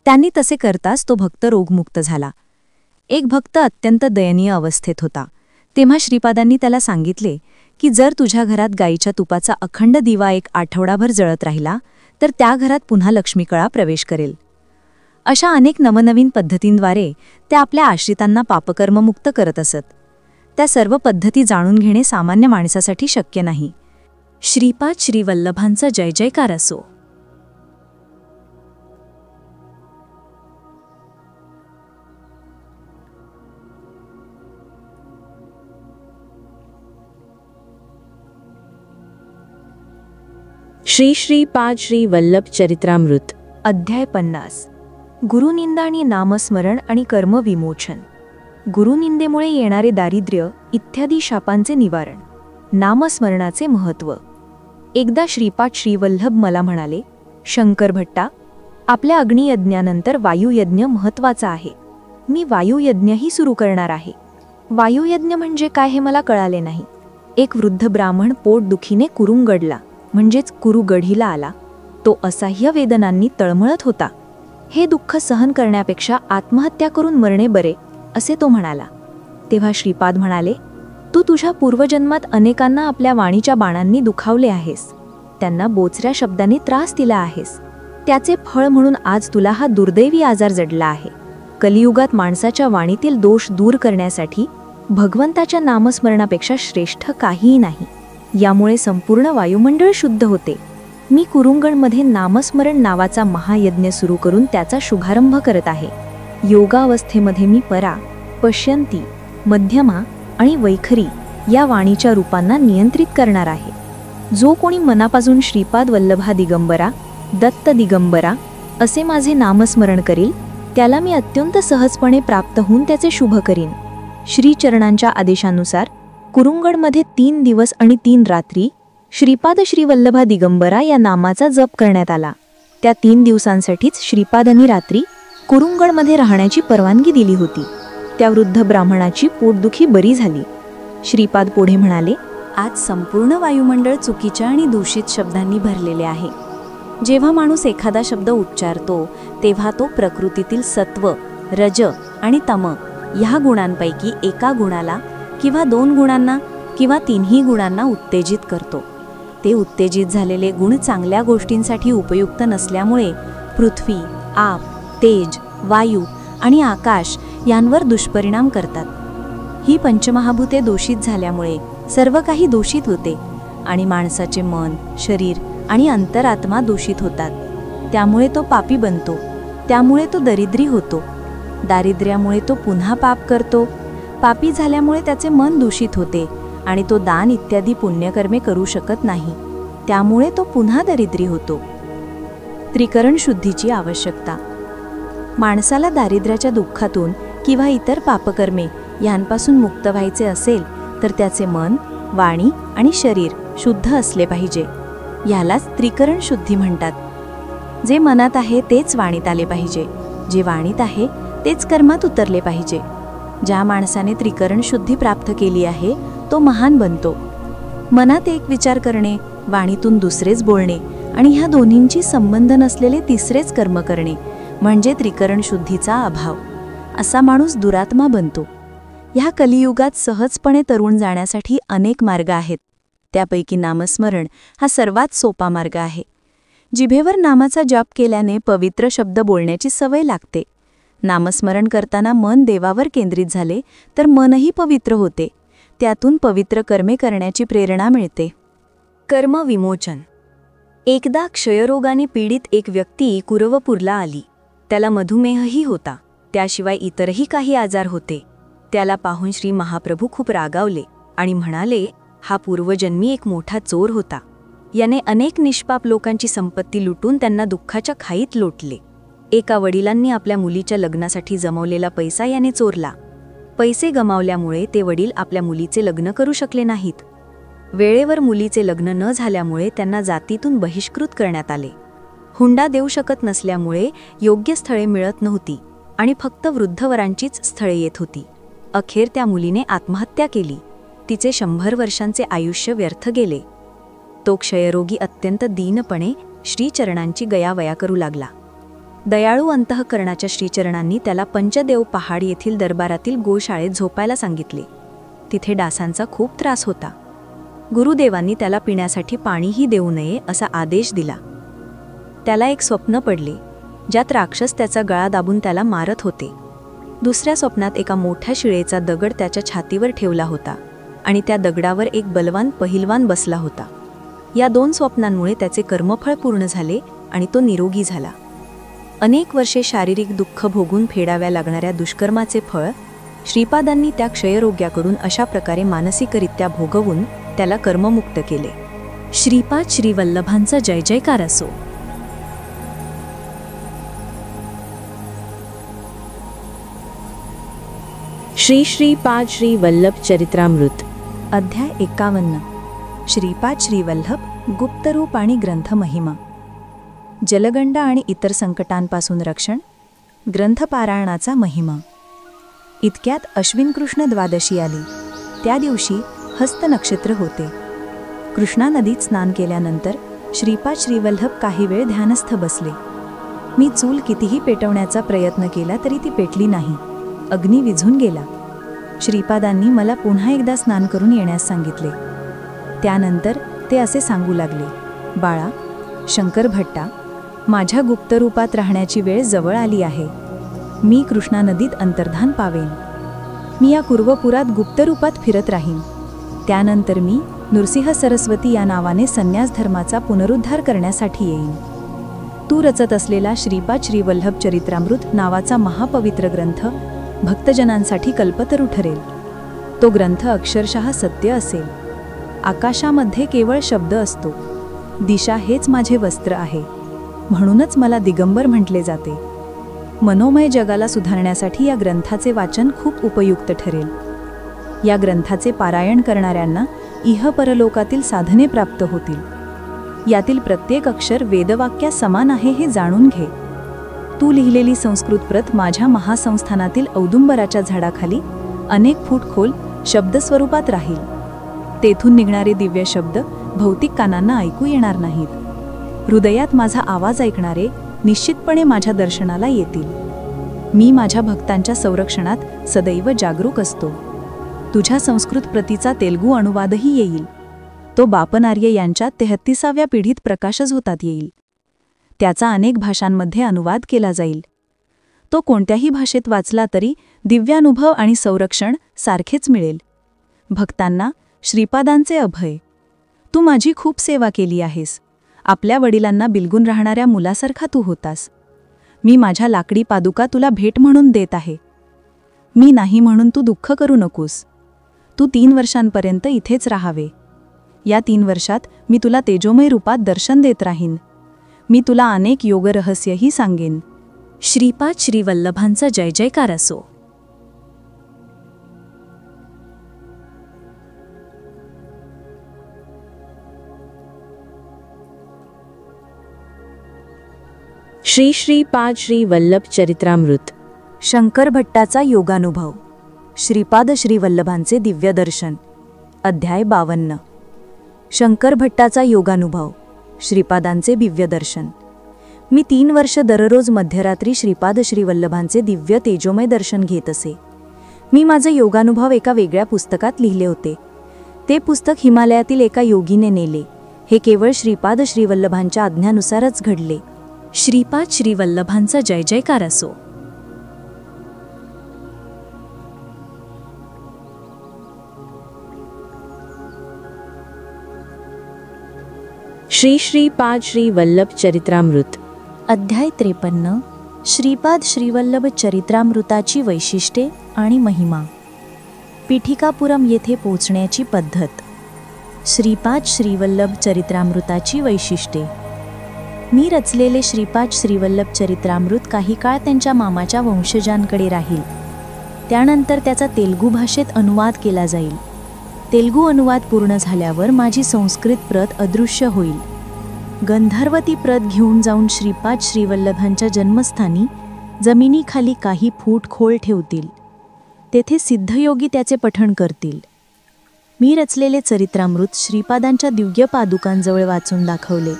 त्यांनी तसे करताच तो भक्त रोगमुक्त झाला. एक भक्त अत्यंत दयनीय अवस्थेत होता. तेव्हा श्रीपादांनी त्याला सांगितले की जर तुझ्या घरात गाईच्या तुपाचा अखंड दिवा एक आठवडाभर जळत राहिला तर त्या घरात पुन्हा लक्ष्मीकळा प्रवेश करेल. अशा अनेक नवनवीन पद्धतींद्वारे ते आपल्या आश्रितांना पापकर्ममुक्त करत असत. त्या सर्व पद्धती जाणून घेणे सामान्य माणसासाठी शक्य नाही. श्रीपाद श्रीवल्लभांचा जय जयकार असो. श्री श्रीपाद श्री वल्लभ चरित्रामृत. अध्याय 50. गुरुनिंदा आणि नामस्मरण आणि कर्मविमोचन. गुरुनिंदेमुळे येणारे दारिद्र्य इत्यादी शापांचे निवारण. नामस्मरणाचे महत्त्व. एकदा श्रीपाद श्रीवल्लभ मला म्हणाले, शंकर भट्टा, आपल्या अग्नियज्ञानंतर वायुयज्ञ महत्त्वाचा आहे. मी वायुयज्ञही सुरू करणार आहे. वायुयज्ञ म्हणजे काय हे मला कळाले नाही. एक वृद्ध ब्राह्मण पोटदुखीने कुरुंगडला म्हणजेच कुरुगढीला आला. तो असह्य वेदनांनी तळमळत होता. हे दुःख सहन करण्यापेक्षा आत्महत्या करून मरणे बरे, असे तो म्हणाला. तेव्हा श्रीपाद म्हणाले, तू तुझ्या पूर्वजन्मात अनेकांना आपल्या वाणीच्या बाणांनी दुखावले आहेस. त्यांना बोचऱ्या शब्दांनी त्रास दिला आहेस. त्याचे फळ म्हणून आज तुला हा दुर्दैवी आजार जडला आहे. कलियुगात माणसाच्या वाणीतील दोष दूर करण्यासाठी भगवंताच्या नामस्मरणापेक्षा श्रेष्ठ काहीही नाही. यामुळे संपूर्ण वायुमंडळ शुद्ध होते. मी कुरुंगणमध्ये नामस्मरण नावाचा महायज्ञ सुरू करून त्याचा शुभारंभ करत आहे. योगावस्थेमध्ये मी परा, पश्यंती, मध्यमा आणि वैखरी या वाणीच्या रूपांना नियंत्रित करणार आहे. जो कोणी मनापासून श्रीपाद वल्लभा दिगंबरा, दत्त दिगंबरा असे माझे नामस्मरण करील त्याला मी अत्यंत सहजपणे प्राप्त होऊन त्याचे शुभ करीन. श्रीचरणांच्या आदेशानुसार कुरुंगडमध्ये 3 दिवस आणि 3 रात्री श्रीपाद श्रीवल्लभा दिगंबरा या नामाचा जप करण्यात आला. त्या 3 दिवसांसाठीच श्रीपादांनी रात्री कुरुंगडमध्ये राहण्याची परवानगी दिली होती. त्या वृद्ध ब्राह्मणाची पोटदुखी बरी झाली. श्रीपाद पुढे म्हणाले, आज संपूर्ण वायुमंडळ चुकीच्या आणि दूषित शब्दांनी भरलेले आहे. जेव्हा माणूस एखादा शब्द उच्चारतो तेव्हा तो प्रकृतीतील सत्व, रज आणि तम ह्या गुणांपैकी एका गुणाला किंवा 2 गुणांना किंवा 3ही गुणांना उत्तेजित करतो. ते उत्तेजित झालेले गुण चांगल्या गोष्टींसाठी उपयुक्त नसल्यामुळे पृथ्वी, आप, तेज, वायू आणि आकाश यांवर दुष्परिणाम करतात. ही पंचमहाभूते दूषित झाल्यामुळे सर्व काही दूषित होते आणि माणसाचे मन, शरीर आणि अंतरात्मा दूषित होतात. त्यामुळे तो पापी बनतो. त्यामुळे तो दरिद्री होतो. दारिद्र्यामुळे तो पुन्हा पाप करतो. पापी झाल्यामुळे त्याचे मन दूषित होते आणि तो दान इत्यादी पुण्यकर्मे करू शकत नाही. त्यामुळे तो पुन्हा दरिद्री होतो. त्रिकरण शुद्धीची आवश्यकता. माणसाला दारिद्र्याच्या दुःखातून किंवा इतर पापकर्मे यांपासून मुक्त व्हायचे असेल तर त्याचे मन, वाणी आणि शरीर शुद्ध असले पाहिजे. यालाच त्रिकरण शुद्धी म्हणतात. जे मनात आहे तेच वाणीत आले पाहिजे. जे वाणीत आहे तेच कर्मात उतरले पाहिजे. ज्या माणसाने त्रिकरण शुद्धी प्राप्त केली आहे तो महान बनतो. मनात एक विचार करणे, वाणीतून दुसरेच बोलणे आणि ह्या दोन्हींची संबंध नसलेले तिसरेच कर्म करणे म्हणजे त्रिकरण शुद्धीचा अभाव. असा माणूस दुरात्मा बनतो. ह्या कलियुगात सहजपणे तरुण जाण्यासाठी अनेक मार्ग आहेत. त्यापैकी नामस्मरण हा सर्वात सोपा मार्ग आहे. जिभेवर नामाचा जप केल्याने पवित्र शब्द बोलण्याची सवय लागते. नामस्मरण करताना मन देवावर केंद्रित झाले तर मनही पवित्र होते. त्यातून पवित्र कर्मे करण्याची प्रेरणा मिळते. कर्मविमोचन. एकदा क्षयरोगाने पीडित एक व्यक्ती कुरवपूरला आली. त्याला मधुमेहही होता. त्याशिवाय इतरही काही आजार होते. त्याला पाहून श्री महाप्रभू खूप रागावले आणि म्हणाले, हा पूर्वजन्मी एक मोठा चोर होता. याने अनेक निष्पाप लोकांची संपत्ती लुटून त्यांना दुःखाच्या खाईत लोटले. एका वडिलांनी आपल्या मुलीच्या लग्नासाठी जमवलेला पैसा याने चोरला. पैसे गमावल्यामुळे ते वडील आपल्या मुलीचे लग्न करू शकले नाहीत. वेळेवर मुलीचे लग्न न झाल्यामुळे त्यांना जातीतून बहिष्कृत करण्यात आले. हुंडा देऊ शकत नसल्यामुळे योग्य स्थळे मिळत नव्हती. आणि फक्त वृद्धवरांचीच स्थळे येत होती. अखेर त्या मुलीने आत्महत्या केली. तिचे 100 वर्षांचे आयुष्य व्यर्थ गेले. तो क्षयरोगी अत्यंत दीनपणे श्रीचरणांची गयावया करू लागला. दयाळू अंतःकरणाच्या श्रीचरणांनी त्याला पंचदेव पहाड येथील दरबारातील गोशाळेत झोपायला सांगितले. तिथे डासांचा खूप त्रास होता. गुरुदेवांनी त्याला पिण्यासाठी पाणीही देऊ नये असा आदेश दिला. त्याला एक स्वप्न पडले, ज्यात राक्षस त्याचा गळा दाबून त्याला मारत होते. दुसऱ्या स्वप्नात एका मोठ्या शिळेचा दगड त्याच्या छातीवर ठेवला होता आणि त्या दगडावर एक बलवान पहिलवान बसला होता. या 2 स्वप्नांमुळे त्याचे कर्मफळ पूर्ण झाले आणि तो निरोगी झाला. अनेक वर्षे शारीरिक दुःख भोगून फेडाव्या लागणाऱ्या दुष्कर्माचे फळ श्रीपादांनी त्या क्षयरोग्याकडून अशा प्रकारे मानसिकरित्या भोगवून त्याला कर्ममुक्त केले. श्रीपाद श्रीवल्लभांचा जय जयकार असो. श्री श्रीपाद श्री वल्लभ चरित्रामृत. अध्याय 51. श्रीपाद श्रीवल्लभ गुप्तरूप आणि ग्रंथ महिमा. जलगंडा आणि इतर संकटांपासून रक्षण. ग्रंथपारायणाचा महिमा. इतक्यात अश्विन कृष्ण द्वादशी आली. त्या दिवशी हस्त नक्षत्र होते. कृष्णा नदीत स्नान केल्यानंतर श्रीपाद श्रीवल्लभ काही वेळ ध्यानस्थ बसले. मी चूल कितीही पेटवण्याचा प्रयत्न केला तरी ती पेटली नाही. अग्नी विझून गेला. श्रीपादांनी मला पुन्हा एकदा स्नान करून येण्यास सांगितले. त्यानंतर ते असे सांगू लागले, बाळा, शंकर भट्टा, माझ्या गुप्तरूपात राहण्याची वेळ जवळ आली आहे. मी कृष्णा नदीत अंतर्धान पावेन. मी या कुर्वपुरात गुप्तरूपात फिरत राहीन. त्यानंतर मी नृसिंह सरस्वती या नावाने संन्यास धर्माचा पुनरुद्धार करण्यासाठी येईन. तू रचत असलेला श्रीपाद श्रीवल्लभ चरित्रामृत नावाचा महापवित्र ग्रंथ भक्तजनांसाठी कल्पतरू ठरेल. तो ग्रंथ अक्षरशः सत्य असेल. आकाशामध्ये केवळ शब्द असतो. दिशा हेच माझे वस्त्र आहे. म्हणूनच मला दिगंबर म्हटले जाते. मनोमय जगाला सुधारण्यासाठी या ग्रंथाचे वाचन खूप उपयुक्त ठरेल. या ग्रंथाचे पारायण करणाऱ्यांना इह परलोकातील साधने प्राप्त होतील. यातील प्रत्येक अक्षर वेदवाक्या समान आहे हे जाणून घे. तू लिहिलेली संस्कृत प्रत माझ्या महासंस्थानातील औदुंबराच्या झाडाखाली अनेक फूट खोल शब्दस्वरूपात राहील. तेथून निघणारे दिव्य शब्द भौतिक कानांना ऐकू येणार नाहीत. हृदयात माझा आवाज ऐकणारे निश्चितपणे माझ्या दर्शनाला येतील. मी माझ्या भक्तांच्या संरक्षणात सदैव जागरूक असतो. तुझ्या संस्कृत प्रतीचा तेलुगू अनुवादही येईल. तो बापनार्य यांच्या 33व्या पिढीत प्रकाशच होतात येईल. त्याचा अनेक भाषांमध्ये अनुवाद केला जाईल. तो कोणत्याही भाषेत वाचला तरी दिव्यानुभव आणि संरक्षण सारखेच मिळेल. भक्तांना श्रीपादांचे अभय. तू माझी खूप सेवा केली आहेस. आपल्या वडिलांना बिलगून राहणाऱ्या मुलासारखा तू होतास. मी माझ्या लाकडी पादुका तुला भेट म्हणून देत आहे. मी नाही म्हणून तू दुःख करू नकोस. तू 3 वर्षांपर्यंत इथेच राहावे. या 3 वर्षात मी तुला तेजोमय रूपात दर्शन देत राहीन. मी तुला अनेक योगरहस्यही सांगेन. श्रीपाद श्रीवल्लभांचा जय जयकार असो. श्री श्रीपाद श्री वल्लभ चरित्रामृत. शंकर भट्टाचा योगानुभव. श्रीपाद श्रीवल्लभांचे दिव्यदर्शन. अध्याय 52. शंकर भट्टाचा योगानुभव. श्रीपादांचे दिव्यदर्शन. मी 3 वर्ष दररोज मध्यरात्री श्रीपाद श्रीवल्लभांचे दिव्य तेजोमय दर्शन घेत असे. मी माझे योगानुभव एका वेगळ्या पुस्तकात लिहिले होते. ते पुस्तक हिमालयातील एका योगीने नेले. हे केवळ श्रीपाद श्रीवल्लभांच्या आज्ञानुसारच घडले. श्रीपाद श्रीवल्लभांचा जय जयकार असो. श्री श्रीपाद श्री वल्लभ चरित्रामृत. अध्याय 53. श्रीपाद श्रीवल्लभ चरित्रामृताची वैशिष्ट्ये आणि महिमा. पीठिकापुरम येथे पोचण्याची पद्धत. श्रीपाद श्रीवल्लभ चरित्रामृताची वैशिष्ट्ये. मी रचलेले श्रीपाद श्रीवल्लभ चरित्रामृत काही काळ त्यांच्या मामाच्या वंशजांकडे राहील. त्यानंतर त्याचा तेलुगू भाषेत अनुवाद केला जाईल. तेलुगू अनुवाद पूर्ण झाल्यावर माझी संस्कृत प्रत अदृश्य होईल. गंधर्व ती प्रत घेऊन जाऊन श्रीपाद श्रीवल्लभांच्या जन्मस्थानी जमिनीखाली काही फूट खोल ठेवतील. तेथे सिद्धयोगी त्याचे पठण करतील. मी रचलेले चरित्रामृत श्रीपादांच्या दिव्य पादुकांजवळ वाचून दाखवले.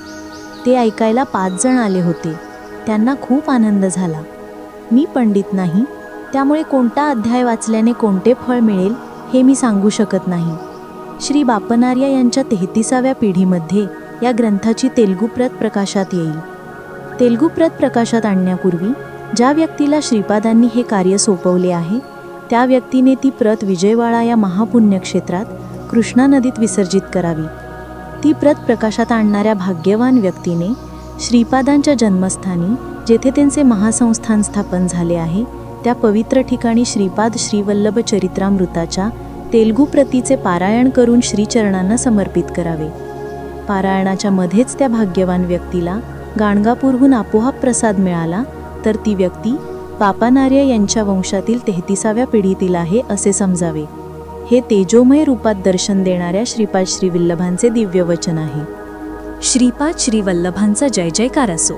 ते ऐकायला 5 जण आले होते. त्यांना खूप आनंद झाला. मी पंडित नाही, त्यामुळे कोणता अध्याय वाचल्याने कोणते फळ मिळेल हे मी सांगू शकत नाही. श्री बापनार्या यांच्या 33व्या पिढीमध्ये या ग्रंथाची तेलुगू प्रत प्रकाशात येईल. तेलुगू प्रत प्रकाशात आणण्यापूर्वी ज्या व्यक्तीला श्रीपादांनी हे कार्य सोपवले आहे त्या व्यक्तीने ती प्रत विजयवाडा या महापुण्यक्षेत्रात कृष्णा नदीत विसर्जित करावी. ती प्रत प्रकाशात आणणाऱ्या भाग्यवान व्यक्तीने श्रीपादांच्या जन्मस्थानी, जेथे त्यांचे महासंस्थान स्थापन झाले आहे, त्या पवित्र ठिकाणी श्रीपाद श्रीवल्लभ चरित्रामृताच्या तेलुगू प्रतीचे पारायण करून श्रीचरणांना समर्पित करावे. पारायणाच्या मध्येच त्या भाग्यवान व्यक्तीला गाणगापूरहून आपोआप प्रसाद मिळाला तर ती व्यक्ती बापनार्या यांच्या वंशातील 33व्या पिढीतील आहे असे समजावे. हे तेजोमय रूपात दर्शन देणाऱ्या श्रीपाद श्रीवल्लभांचे दिव्य वचन आहे. श्रीपाद श्रीवल्लभांचा जय जयकार असो.